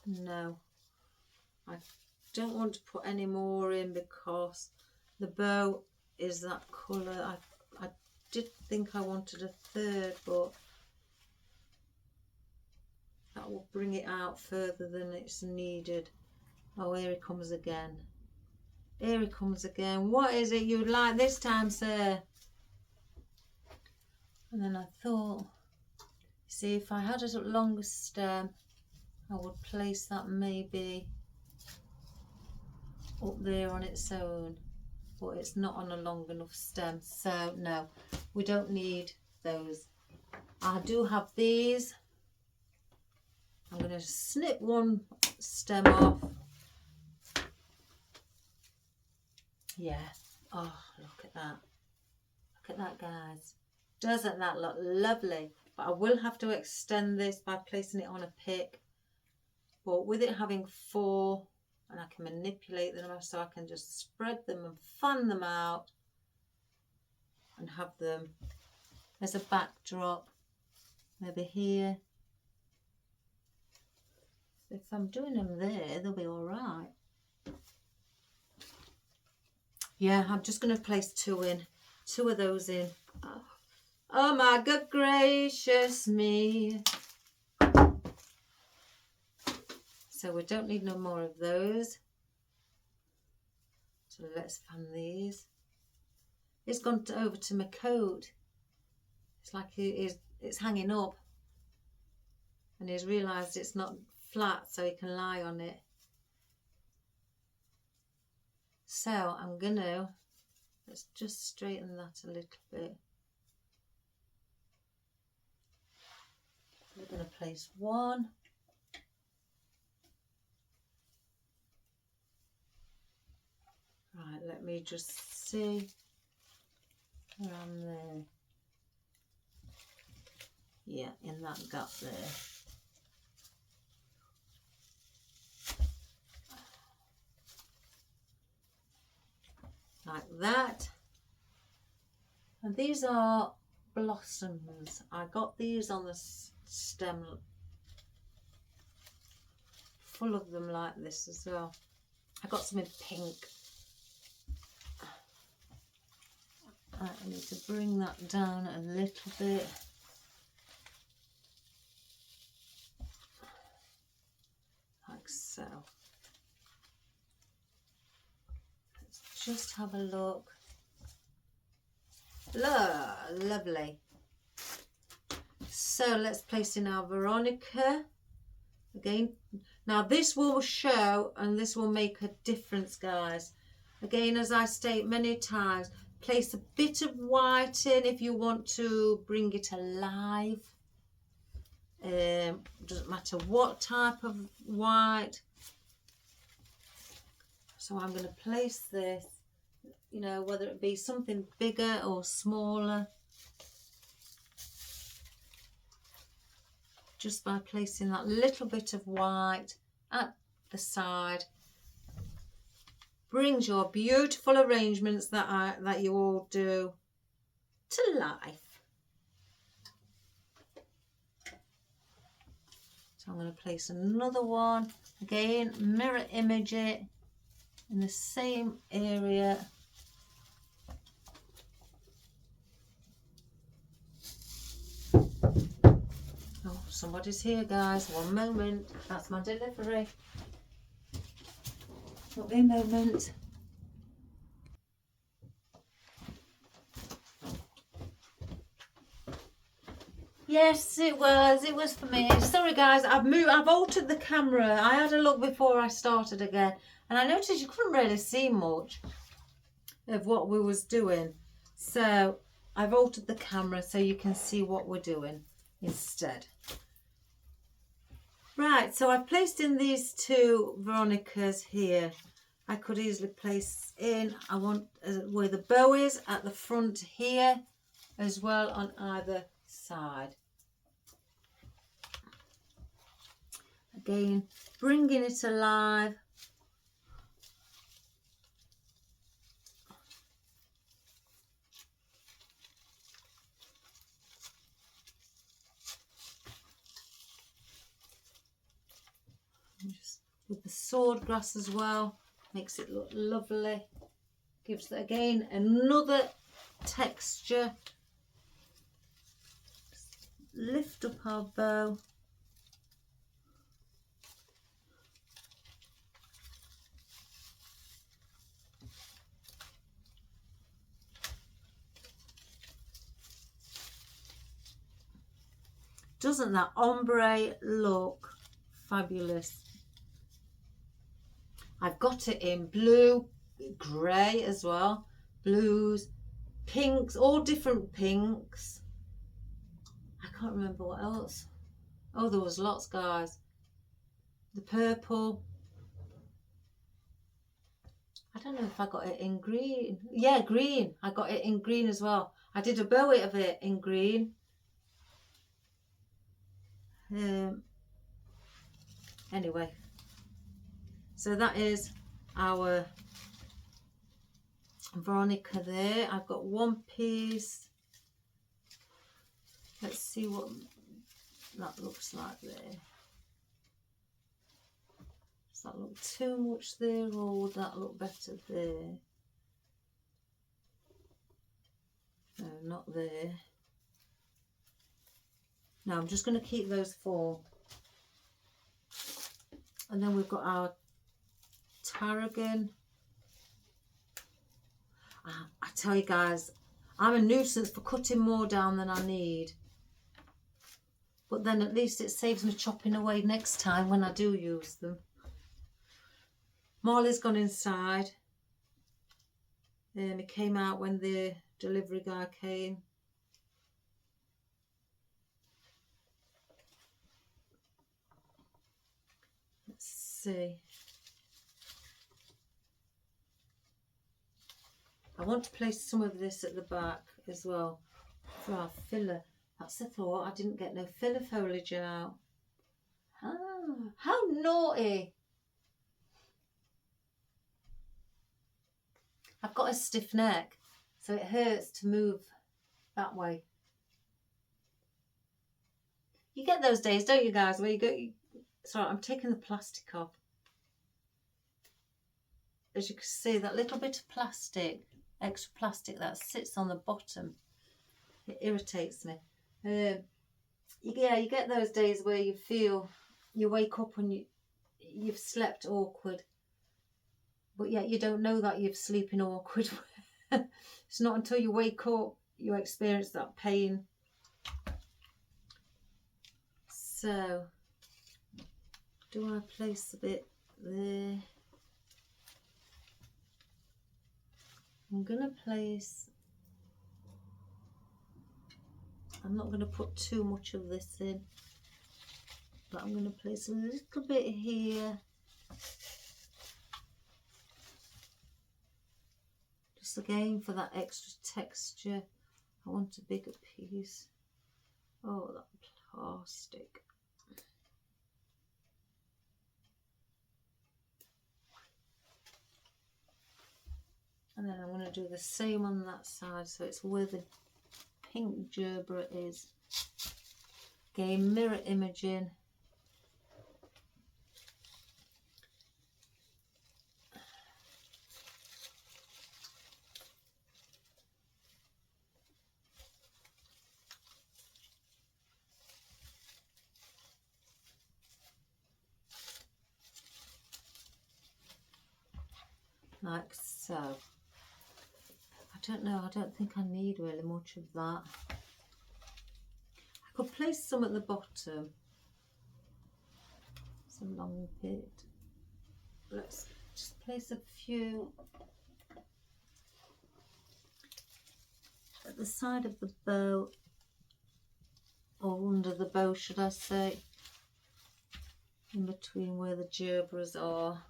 No, I don't want to put any more in because the bow is that colour. I did think I wanted a third, but that will bring it out further than it's needed. Oh, here he comes again. Here he comes again. What is it you'd like this time, sir? And then I thought, see, if I had a longer stem, I would place that maybe up there on its own, but it's not on a long enough stem, so no, we don't need those. I do have these. I'm going to snip one stem off. Yeah. Oh, look at that. Look at that, guys. Doesn't that look lovely? But I will have to extend this by placing it on a pick. But with it having 4, and I can manipulate them so I can just spread them and fan them out and have them as a backdrop, maybe here. If I'm doing them there, they'll be all right. Yeah, I'm just going to place 2 of those in. Oh my good gracious me. So we don't need no more of those. So let's fan these. It's gone over to my coat. It's like it's hanging up. And he's realised it's not flat, so he can lie on it. So I'm gonna, let's just straighten that a little bit. We're gonna place 1. Right, let me just see around there. Yeah, in that gap there. Like that. And these are blossoms. I got these on the stem, full of them like this as well. I got some in pink. I need to bring that down a little bit. Like so. Let's just have a look. Lovely. So let's place in our veronica. Again, now this will show and this will make a difference, guys. Again, as I state many times, place a bit of white in if you want to bring it alive. Doesn't matter what type of white. So I'm going to place this, you know, whether it be something bigger or smaller, just by placing that little bit of white at the side. Brings your beautiful arrangements that you all do to life. So I'm going to place another one. Again, mirror image it in the same area. Oh, somebody's here, guys. One moment. That's my delivery. Not a moment. Yes, it was for me. Sorry guys, I've altered the camera. I had a look before I started again and I noticed you couldn't really see much of what we was doing. So I've altered the camera so you can see what we're doing instead. Right, so I've placed in these two veronicas here. I could easily place in, I want where the bow is at the front here, as well on either side. Again, bringing it alive. Just with the sword grass as well, makes it look lovely. Gives it again another texture. Just lift up our bow. Doesn't that ombre look fabulous? I've got it in blue, grey as well, blues, pinks, all different pinks. I can't remember what else. Oh, there was lots, guys. The purple. I don't know if I got it in green. Yeah, green. I got it in green as well. I did a bow of it in green. Anyway, so that is our veronica there. I've got one piece. Let's see what that looks like there. Does that look too much there, or would that look better there? No, not there. No, I'm just going to keep those four. And then we've got our tarrogan. I tell you guys, I'm a nuisance for cutting more down than I need. But then at least it saves me chopping away next time when I do use them. Marley's gone inside. He came out when the delivery guy came. Let's see. I want to place some of this at the back as well for our filler. That's the thought. I didn't get no filler foliage out. Ah, how naughty. I've got a stiff neck, so it hurts to move that way. You get those days, don't you guys, where you go... Sorry, I'm taking the plastic off. As you can see, that little bit of plastic, extra plastic that sits on the bottom, it irritates me. Yeah, you get those days where you feel, you wake up and you've slept awkward, but yet you don't know that you're sleeping awkward. It's not until you wake up you experience that pain. So, do I place a bit there? I'm going to place... I'm not going to put too much of this in, but I'm going to place a little bit here. Just again for that extra texture. I want a bigger piece. Oh, that plastic. And then I'm going to do the same on that side, so it's where the pink gerbera is. Again, mirror imaging. Like so. I don't know, I don't think I need really much of that. I could place some at the bottom. It's a long bit. Let's just place a few. at the side of the bow, or under the bow should I say, in between where the gerberas are.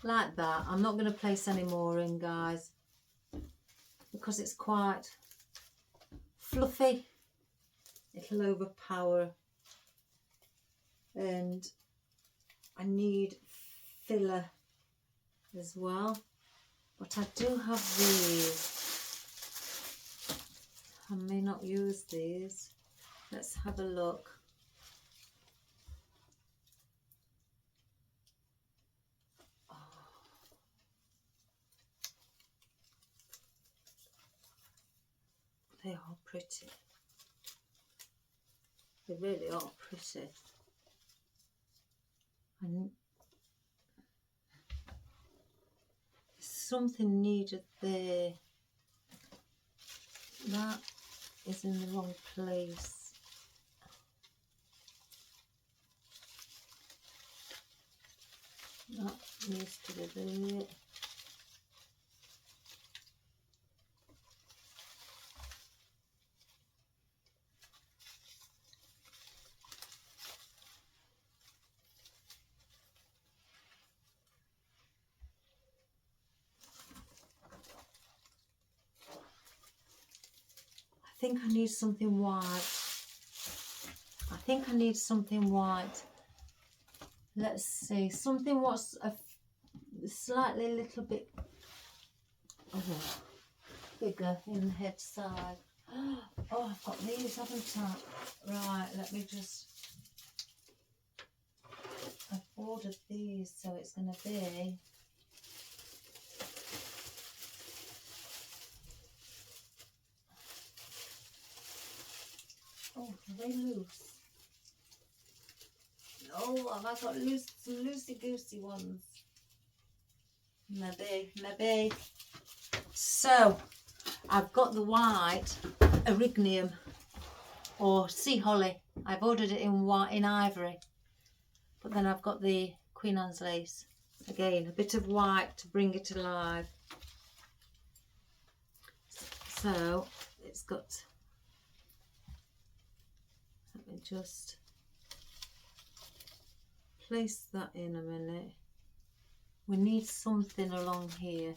Like that. I'm not going to place any more in, guys, because it's quite fluffy. It'll overpower, and I need filler as well. But I do have these. I may not use these. Let's have a look. They are pretty. They really are pretty. And something needed there. That is in the wrong place. That needs to be there. I think I need something white. I think I need something white. Let's see, something what's a slightly little bit bigger in the head side. Oh, I've got these, haven't I? Right, let me just... I've ordered these, so it's going to be... Oh, are they loose? Oh, have I got some loosey-goosey ones? Maybe. So, I've got the white erignium or sea holly. I've ordered it in ivory. But then I've got the Queen Anne's lace. Again, a bit of white to bring it alive. So, it's got... Let me just place that in a minute. We need something along here.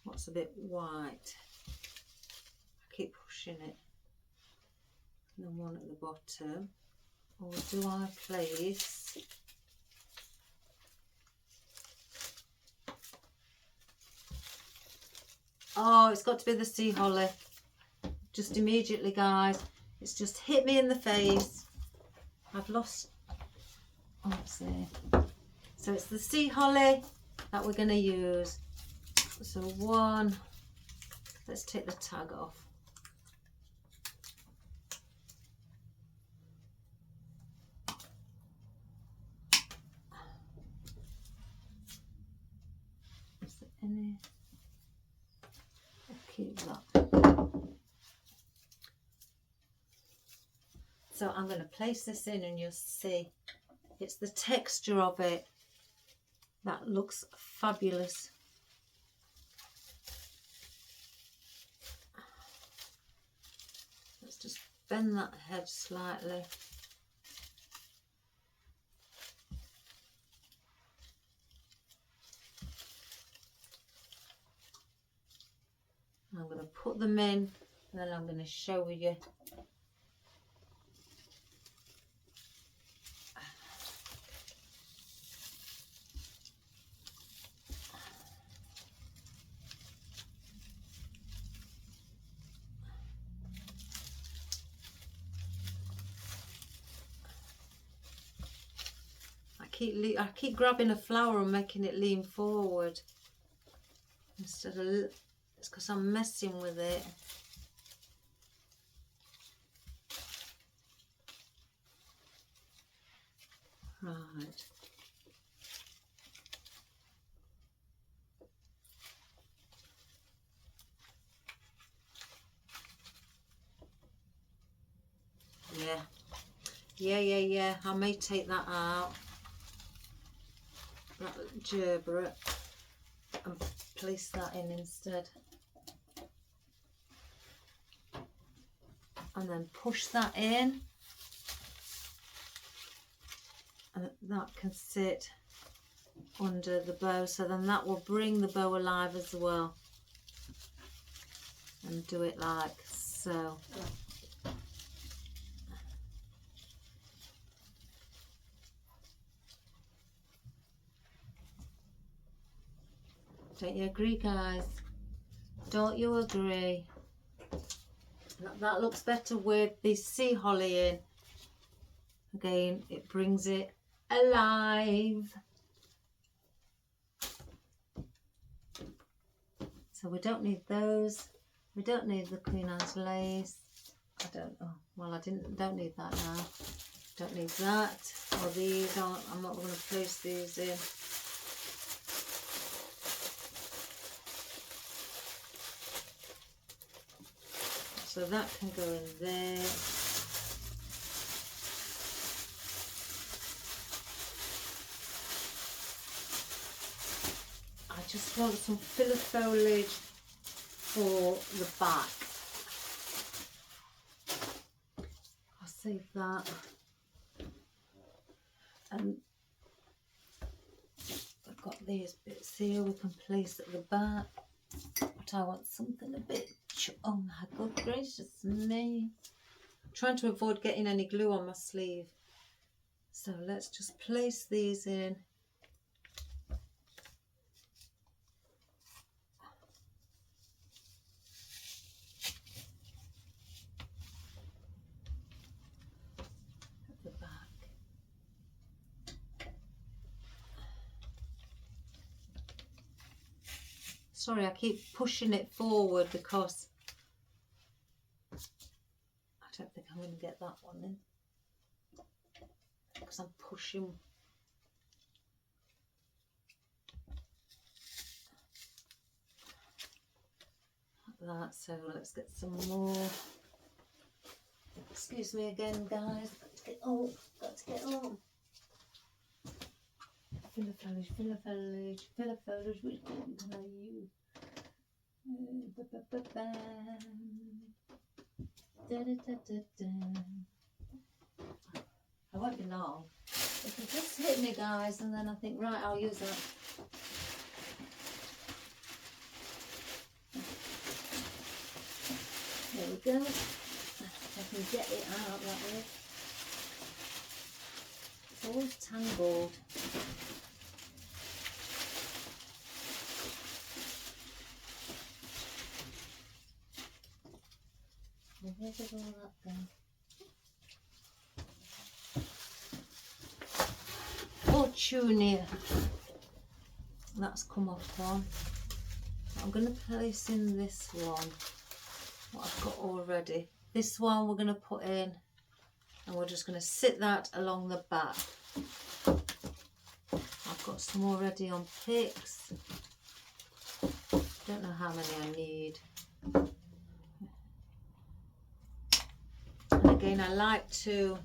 What's a bit white? I keep pushing it. And then one at the bottom. Or do I place... Oh, it's got to be the sea holly. Just immediately, guys. It's just hit me in the face. I've lost... Oh, it's there. So it's the sea holly that we're going to use. So one... Let's take the tag off. Is there any... I'll keep that. So I'm going to place this in and you'll see it's the texture of it that looks fabulous. Let's just bend that head slightly. I'm going to put them in and then I'm going to show you. I keep grabbing a flower and making it lean forward instead of... It's because I'm messing with it. Right. Yeah. I may take that out, that gerbera, and place that in instead. And then push that in. And that can sit under the bow, so then that will bring the bow alive as well. And do it like so. Don't you agree, guys? Don't you agree? That looks better with the sea holly in. Again, it brings it alive. So we don't need those. We don't need the Queen Anne's lace. I don't know. Well, don't need that now. Don't need that. Or these aren't. I'm not going to place these in. So that can go in there. I just want some filler foliage for the back. I'll save that. And I've got these bits here we can place at the back. But I want something a bit, oh my good gracious me. I'm trying to avoid getting any glue on my sleeve. So let's just place these in. At the back. Sorry, I keep pushing it forward because I don't think I'm going to get that one in. Because I'm pushing. Like that, so let's get some more. Excuse me again, guys. Got to get on. Filler foliage, which one can I use? I won't be long. It can just hit me, guys, and then I think, right, I'll use that. There we go. I can get it out that way. It's always tangled. Where did all that go? Fortunia. That's come off one. I'm going to place in this one what I've got already. This one we're going to put in, and we're just going to sit that along the back. I've got some already on picks. Don't know how many I need. And again, I like to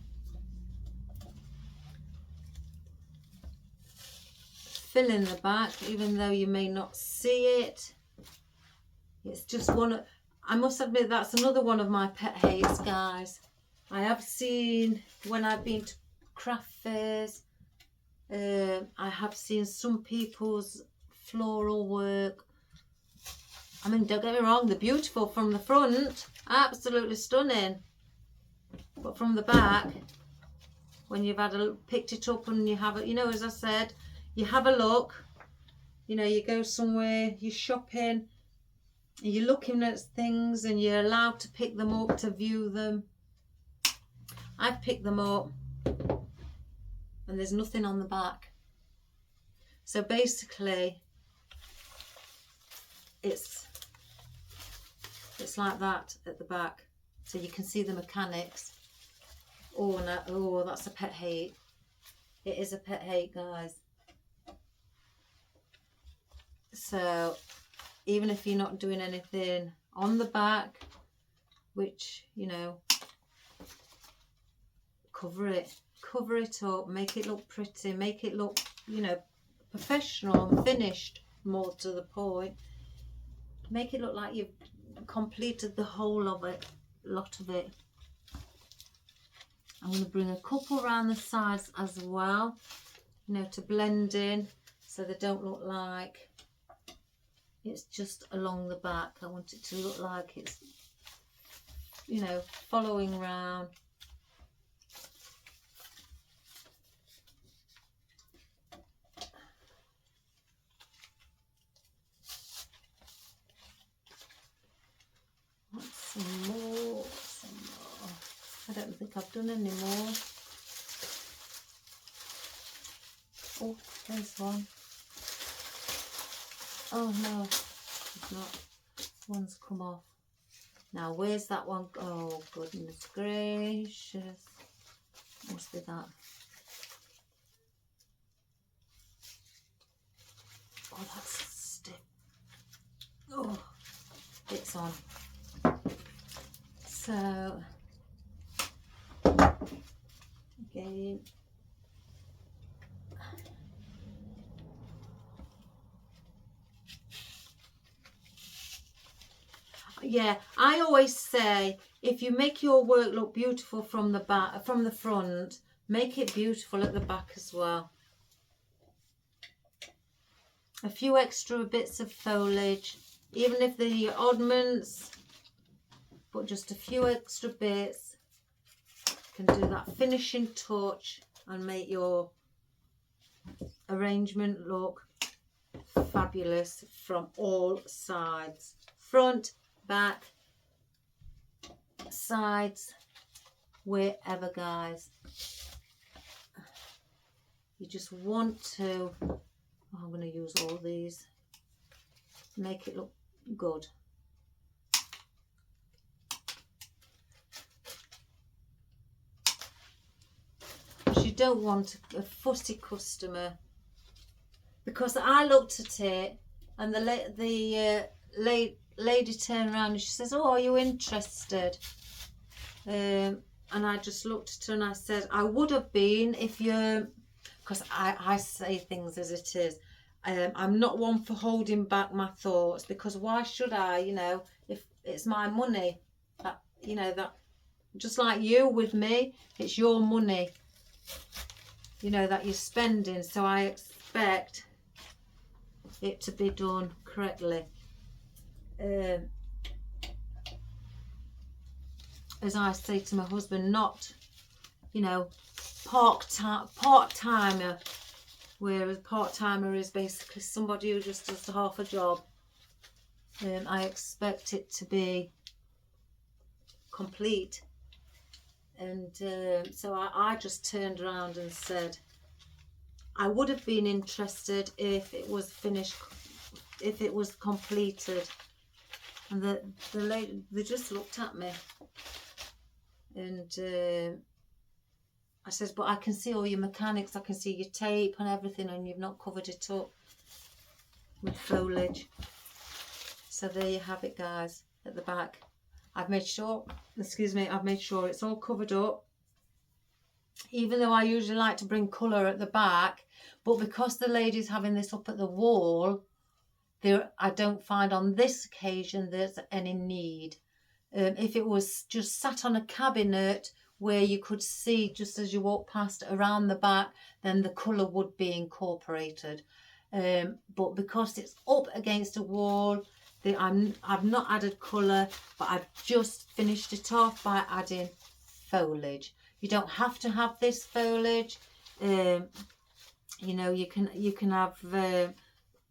fill in the back, even though you may not see it. It's just one of, I must admit, that's another one of my pet hates, guys. I have seen, when I've been to craft fairs, I have seen some people's floral work. I mean, don't get me wrong, they're beautiful from the front, absolutely stunning. But from the back, when you've picked it up and you have it, you know, as I said, you have a look, you know, you go somewhere, you're shopping, and you're looking at things and you're allowed to pick them up, to view them. I've picked them up and there's nothing on the back. So basically, it's like that at the back. So you can see the mechanics. Oh, no, oh, that's a pet hate. It is a pet hate, guys. So even if you're not doing anything on the back, which, you know, cover it up, make it look pretty, make it look, you know, professional and finished, more to the point. Make it look like you've completed the whole of it, lot of it. I'm going to bring a couple around the sides as well, you know, to blend in so they don't look like it's just along the back. I want it to look like it's, you know, following round. Some more. I don't think I've done any more. Oh, there's one. Oh no, it's not. One's come off. Now where's that one? Oh goodness gracious. Must be that. Oh, that's stiff. Oh, it's on. So again, yeah, I always say if you make your work look beautiful from the back, from the front, make it beautiful at the back as well. A few extra bits of foliage, even if they're oddments, but just a few extra bits can do that finishing touch and make your arrangement look fabulous from all sides. Front, back, sides, wherever, guys. You just want to, oh, I'm going to use all these, make it look good. You don't want a fussy customer, because I looked at it and the lady turned around and she says, oh, are you interested? And I just looked at her and I said, I would have been if you, because I say things as it is. I'm not one for holding back my thoughts, because why should I, you know, if it's my money, that, you know, that just like you with me, it's your money, you know, that you're spending, so I expect it to be done correctly. As I say to my husband, not, you know, part-timer, whereas part-timer is basically somebody who just does half a job. I expect it to be complete. And so I just turned around and said, I would have been interested if it was finished, if it was completed. And the lady, they just looked at me. And I says, but I can see all your mechanics, I can see your tape and everything, and you've not covered it up with foliage. So there you have it, guys, at the back. I've made sure, excuse me, I've made sure it's all covered up. Even though I usually like to bring colour at the back, but because the lady's having this up at the wall, I don't find on this occasion there's any need. If it was just sat on a cabinet where you could see just as you walk past around the back, then the colour would be incorporated. But because it's up against a wall, I've not added colour, but I've just finished it off by adding foliage. You don't have to have this foliage. You know, you can have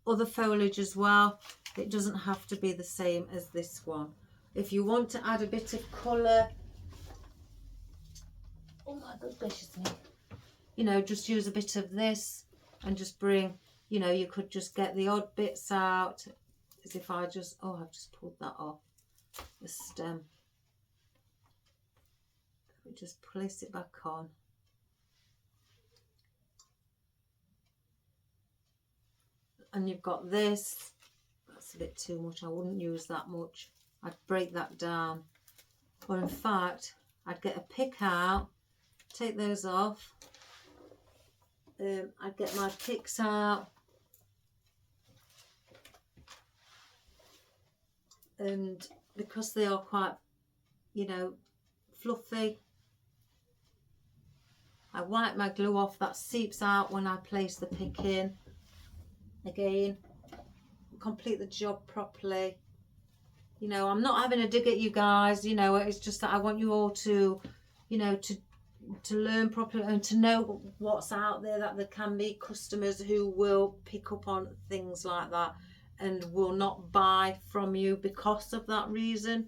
other foliage as well. It doesn't have to be the same as this one. If you want to add a bit of colour, oh my goodness me, you know, just use a bit of this and just bring, you know, you could just get the odd bits out, as if I just, oh, I've just pulled that off the stem. Let me just place it back on. And you've got this, that's a bit too much, I wouldn't use that much. I'd break that down, or in fact I'd get a pick out take those off. I'd get my picks out. And because they are quite, you know, fluffy, I wipe my glue off. That seeps out when I place the pick in. Again, complete the job properly. You know, I'm not having a dig at you guys, you know, it's just that I want you all to, you know, to learn properly and to know what's out there, that there can be customers who will pick up on things like that and will not buy from you because of that reason.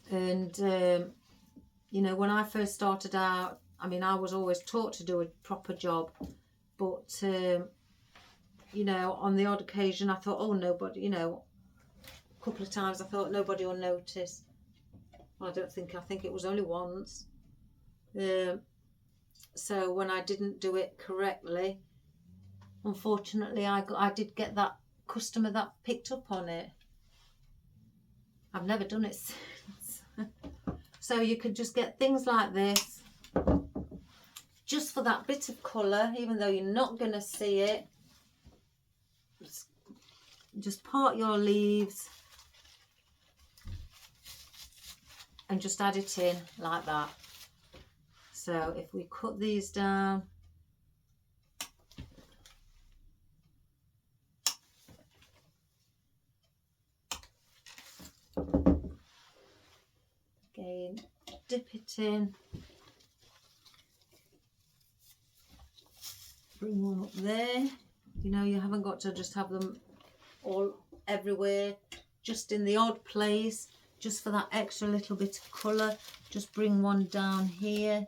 And you know, when I first started out, I mean, I was always taught to do a proper job, but you know, on the odd occasion I thought, oh, nobody, you know, a couple of times I thought nobody will notice. Well, I think it was only once. So when I didn't do it correctly, unfortunately I did get that customer that picked up on it. I've never done it since. So you could just get things like this, just for that bit of colour, even though you're not going to see it. Just part your leaves and just add it in like that. So if we cut these down, again, dip it in, bring one up there. You know, you haven't got to just have them all everywhere, just in the odd place, just for that extra little bit of colour. Just bring one down here.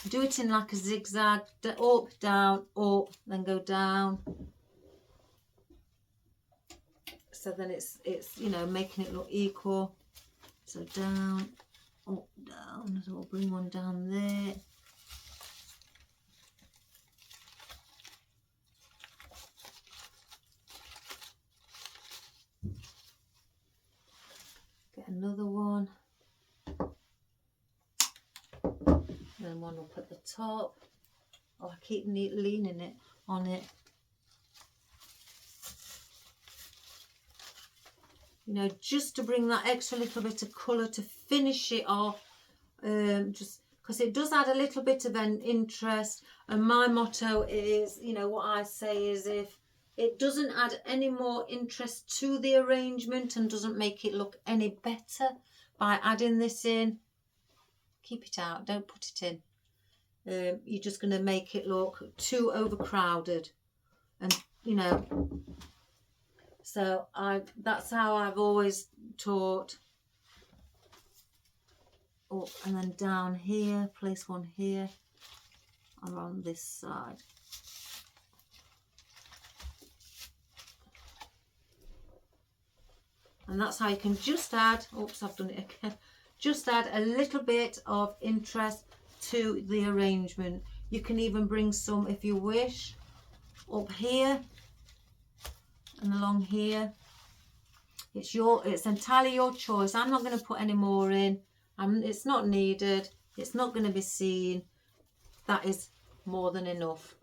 Do it in like a zigzag, up, down, up, then go down. So then it's you know, making it look equal. So down, up, down. So we'll bring one down there. Get another one. And then one up at the top. Oh, I keep leaning it on it. You know, just to bring that extra little bit of colour to finish it off. Just because it does add a little bit of an interest. And my motto is, you know, what I say is, if it doesn't add any more interest to the arrangement and doesn't make it look any better by adding this in, keep it out, don't put it in. You're just going to make it look too overcrowded. And, you know, so that's how I've always taught. Up and then down here, place one here, or on this side. And that's how you can just add, oops, I've done it again, just add a little bit of interest to the arrangement. You can even bring some, if you wish, up here and along here. It's entirely your choice. I'm not going to put any more in. It's not needed. It's not going to be seen. That is more than enough.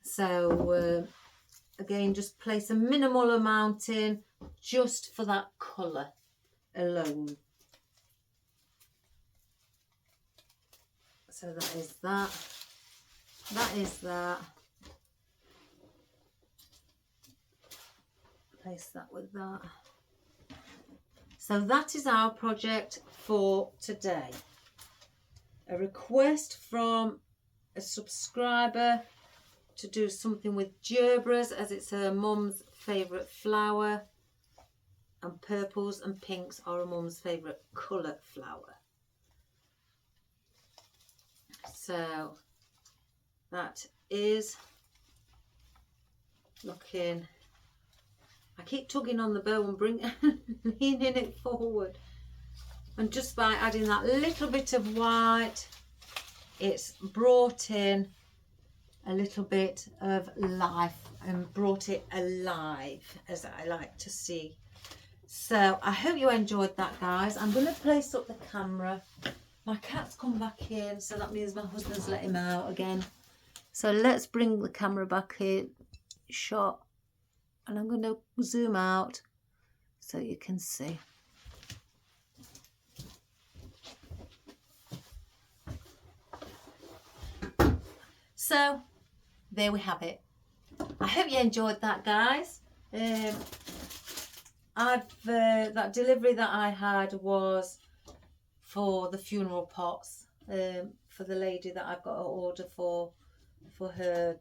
So again, just place a minimal amount in, just for that colour alone. So that is that. That is that. Place that with that. So that is our project for today. A request from a subscriber to do something with gerberas, as it's her mum's favourite flower, and purples and pinks are her mum's favourite colour flower. So that is looking, I keep tugging on the bow and leaning it forward, and just by adding that little bit of white, it's brought in a little bit of life and brought it alive, as I like to see. So I hope you enjoyed that, guys. I'm going to place up the camera. My cat's come back in, so that means my husband's let him out again. So let's bring the camera back in shot, and I'm going to zoom out so you can see. So there we have it. I hope you enjoyed that, guys. That delivery that I had was for the funeral pots, for the lady that I've got an order for her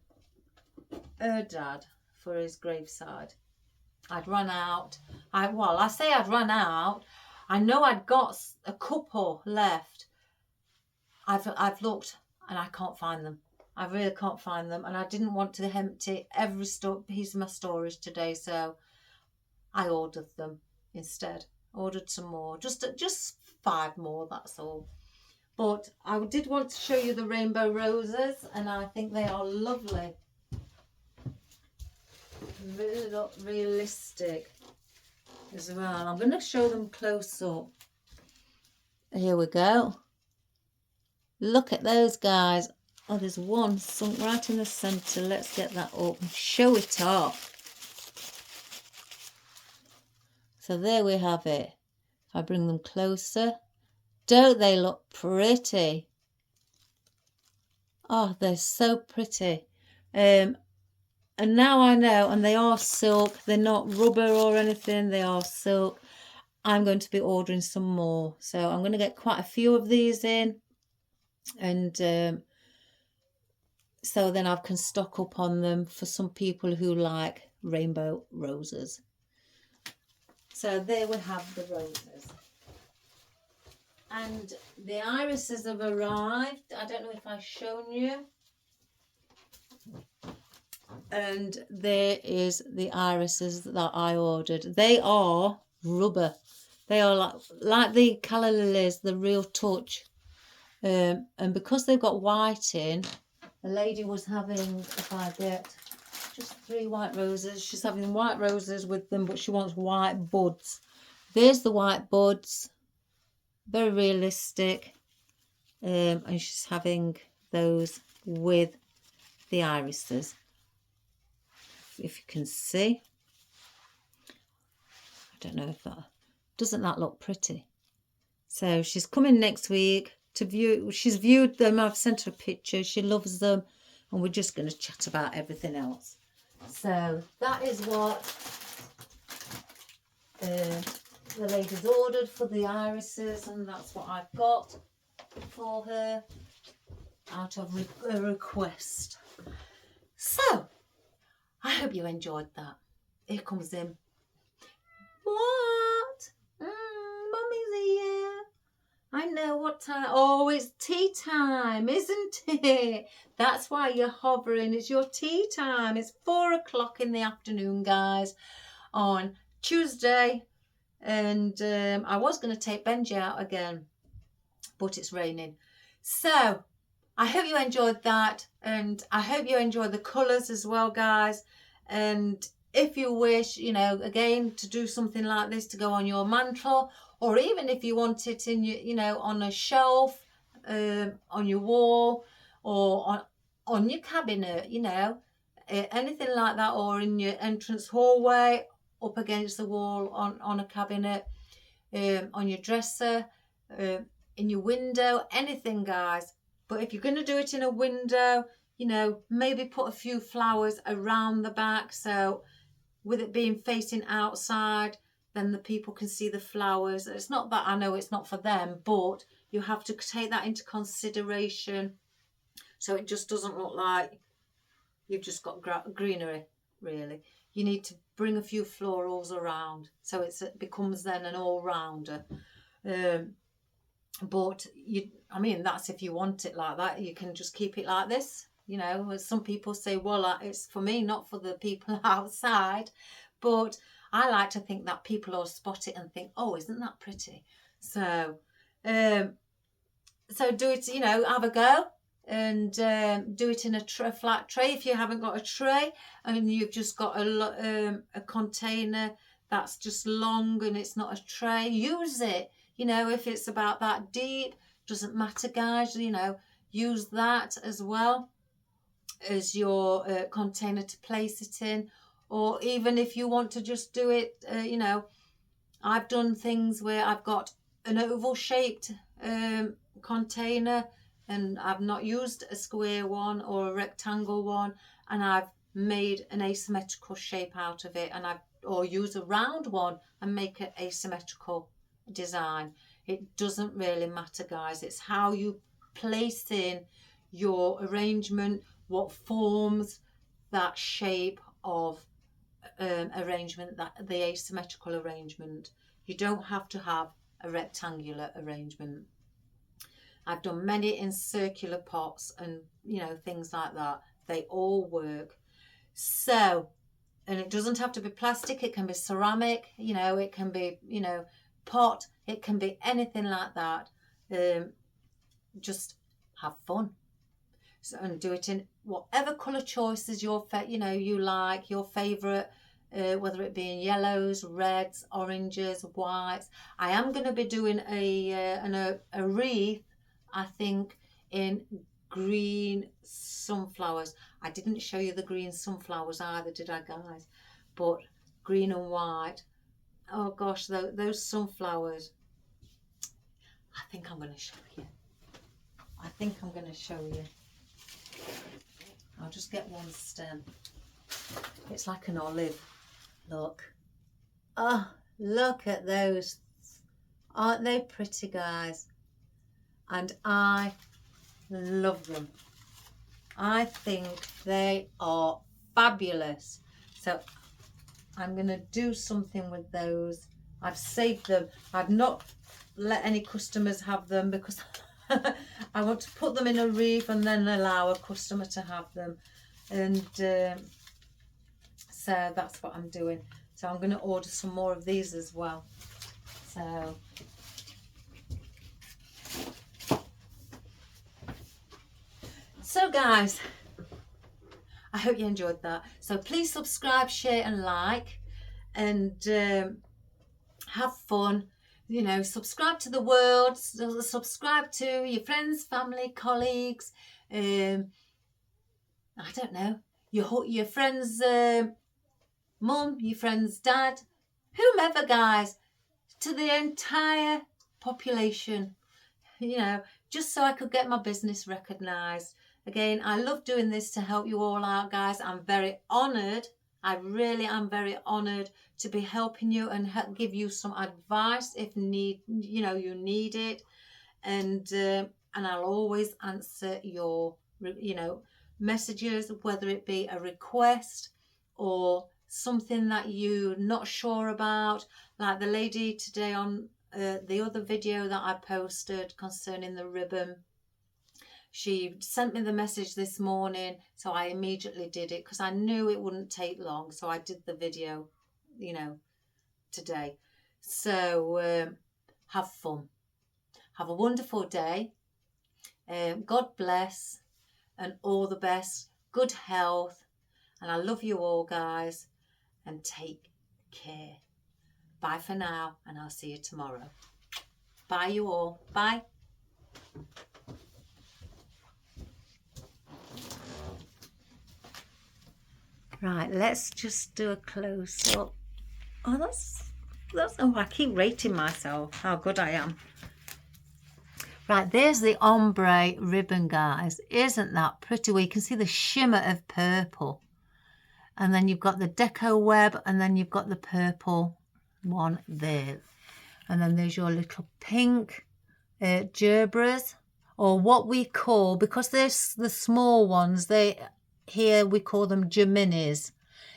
dad, for his graveside. I'd run out. I say I'd run out. I know I'd got a couple left. I've looked and I can't find them. I really can't find them, and I didn't want to empty every piece of my storage today, so I ordered them instead. Ordered some more, just 5 more, that's all. But I did want to show you the rainbow roses, and I think they are lovely. Really look realistic as well. I'm going to show them close up. Here we go. Look at those, guys. Oh, there's one sunk right in the centre. Let's get that up and show it off. So there we have it. If I bring them closer, don't they look pretty? Oh, they're so pretty. And now I know, and they are silk. They're not rubber or anything. They are silk. I'm going to be ordering some more. So I'm going to get quite a few of these in. And so then I can stock up on them for some people who like rainbow roses. So there we have the roses. And the irises have arrived. I don't know if I've shown you. And there is the irises that I ordered. They are rubber. They are like the calla lilies, the real touch. And because they've got white in, the lady was having, if I get just 3 white roses, she's having white roses with them, but she wants white buds. There's the white buds, very realistic, and she's having those with the irises, if you can see. I don't know if that, doesn't that look pretty? So she's coming next week to view. She's viewed them. I've sent her a picture. She loves them, and we're just going to chat about everything else. So that is what the lady's ordered for the irises, and that's what I've got for her out of a request. So I hope you enjoyed that. Here comes him. What? Mummy's here. I know what time. Oh, it's tea time, isn't it? That's why you're hovering. It's your tea time. It's 4 o'clock in the afternoon, guys, on Tuesday. And I was going to take Benji out again, but it's raining. So I hope you enjoyed that. And I hope you enjoyed the colours as well, guys. And if you wish, you know, again, to do something like this to go on your mantle, or even if you want it in your, you know, on a shelf, on your wall, or on your cabinet, you know, anything like that, or in your entrance hallway, up against the wall, on a cabinet, on your dresser, in your window, anything, guys. But if you're going to do it in a window, you know, maybe put a few flowers around the back, so with it being facing outside, then the people can see the flowers. It's not that, I know it's not for them, but you have to take that into consideration, so it just doesn't look like you've just got greenery, really. You need to bring a few florals around, so it becomes then an all-rounder. But I mean, that's if you want it like that. You can just keep it like this. You know, as some people say, well, it's for me, not for the people outside. But I like to think that people will spot it and think, oh, isn't that pretty? So do it, you know, have a go, and do it in a flat tray. If you haven't got a tray and you've just got a container, that's just long and it's not a tray, use it. You know, if it's about that deep, doesn't matter, guys, you know, use that as well as your container to place it in. Or even if you want to just do it, you know, I've done things where I've got an oval shaped container and I've not used a square one or a rectangle one, and I've made an asymmetrical shape out of it, and or use a round one and make an asymmetrical design. It doesn't really matter, guys. It's how you place in your arrangement, what forms that shape of arrangement, that the asymmetrical arrangement. You don't have to have a rectangular arrangement. I've done many in circular pots and, you know, things like that. They all work. So, and it doesn't have to be plastic, it can be ceramic, you know, it can be, you know, pot, it can be anything like that. Just have fun. So, and do it in whatever colour choices you like, your favourite, whether it be in yellows, reds, oranges, whites. I am going to be doing a wreath, I think, in green sunflowers. I didn't show you the green sunflowers either, did I, guys? But green and white. Oh gosh, those sunflowers. I think I'm going to show you. I'll just get one stem. It's like an olive. Look. Oh, look at those. Aren't they pretty, guys? And I love them. I think they are fabulous. So I'm going to do something with those. I've saved them. I've not let any customers have them because I want to put them in a wreath and then allow a customer to have them. And so that's what I'm doing. So I'm going to order some more of these as well. So guys, I hope you enjoyed that. So please subscribe, share and like, and have fun. You know, subscribe to the world, subscribe to your friends, family, colleagues, I don't know, your friends' mum, your friend's dad, whomever, guys, to the entire population, you know, just so I could get my business recognised. Again, I love doing this to help you all out, guys. I'm very honoured. I really am very honoured to be helping you and give you some advice if you need it. And I'll always answer your, messages, whether it be a request or something that you're not sure about, like the lady today on the other video that I posted concerning the ribbon. She sent me the message this morning, so I immediately did it because I knew it wouldn't take long. So I did the video, today. So have fun. Have a wonderful day. God bless and all the best. Good health. And I love you all, guys. And take care. Bye for now, and I'll see you tomorrow. Bye, you all. Bye. Right, let's just do a close-up. Oh, that's oh, I keep rating myself how good I am. Right, there's the ombre ribbon, guys. Isn't that pretty? Well, you can see the shimmer of purple. And then you've got the deco web, and then you've got the purple one there. And then there's your little pink gerberas, or what we call, because there's the small ones, here we call them germinis.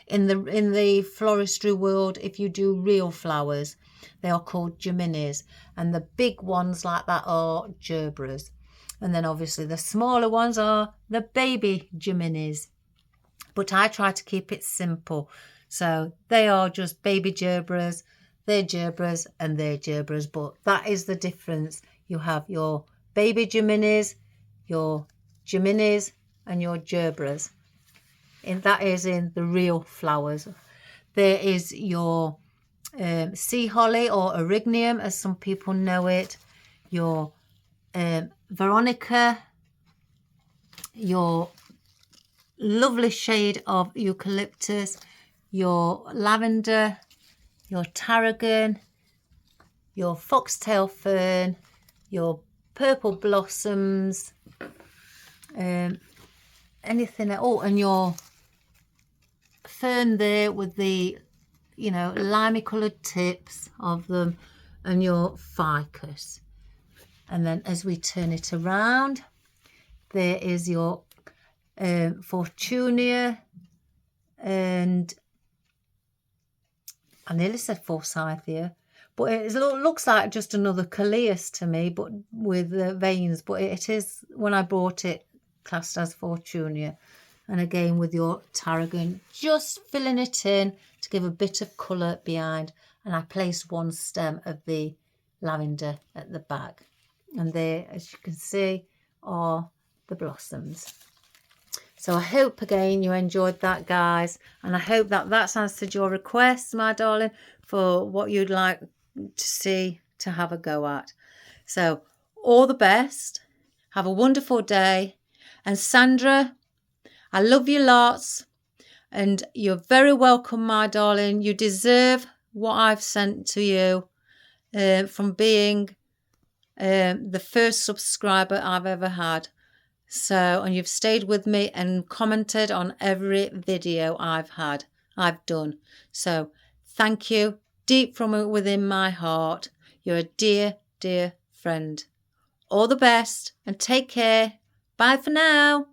In the floristry world, if you do real flowers, they are called germinis, and the big ones like that are gerberas. And then obviously the smaller ones are the baby germinis. But I try to keep it simple. So they are just baby gerberas, they're gerberas, and they're gerberas. But that is the difference. You have your baby germinis, your germinis, and your gerberas. And that is in the real flowers. There is your sea holly or erignium, as some people know it, your veronica, your lovely shade of eucalyptus, your lavender, your tarrogan, your foxtail fern, your purple blossoms, anything at all, and your fern there with the, you know, limey coloured tips of them, and your ficus. And then as we turn it around, there is your fortunia, and I nearly said forsythia, but it looks like just another coleus to me, but with veins. But it is, when I bought it, classed as fortunia. And again with your tarrogan, just filling it in to give a bit of colour behind. And I placed one stem of the lavender at the back. And there, as you can see, are the blossoms. So I hope again you enjoyed that, guys, and I hope that that's answered your requests, my darling, for what you'd like to see to have a go at. So all the best, have a wonderful day, and Sandra, I love you lots, and you're very welcome, my darling. You deserve what I've sent to you from being the first subscriber I've ever had. So, and you've stayed with me and commented on every video I've done. So thank you deep from within my heart. You're a dear, dear friend. All the best and take care. Bye for now.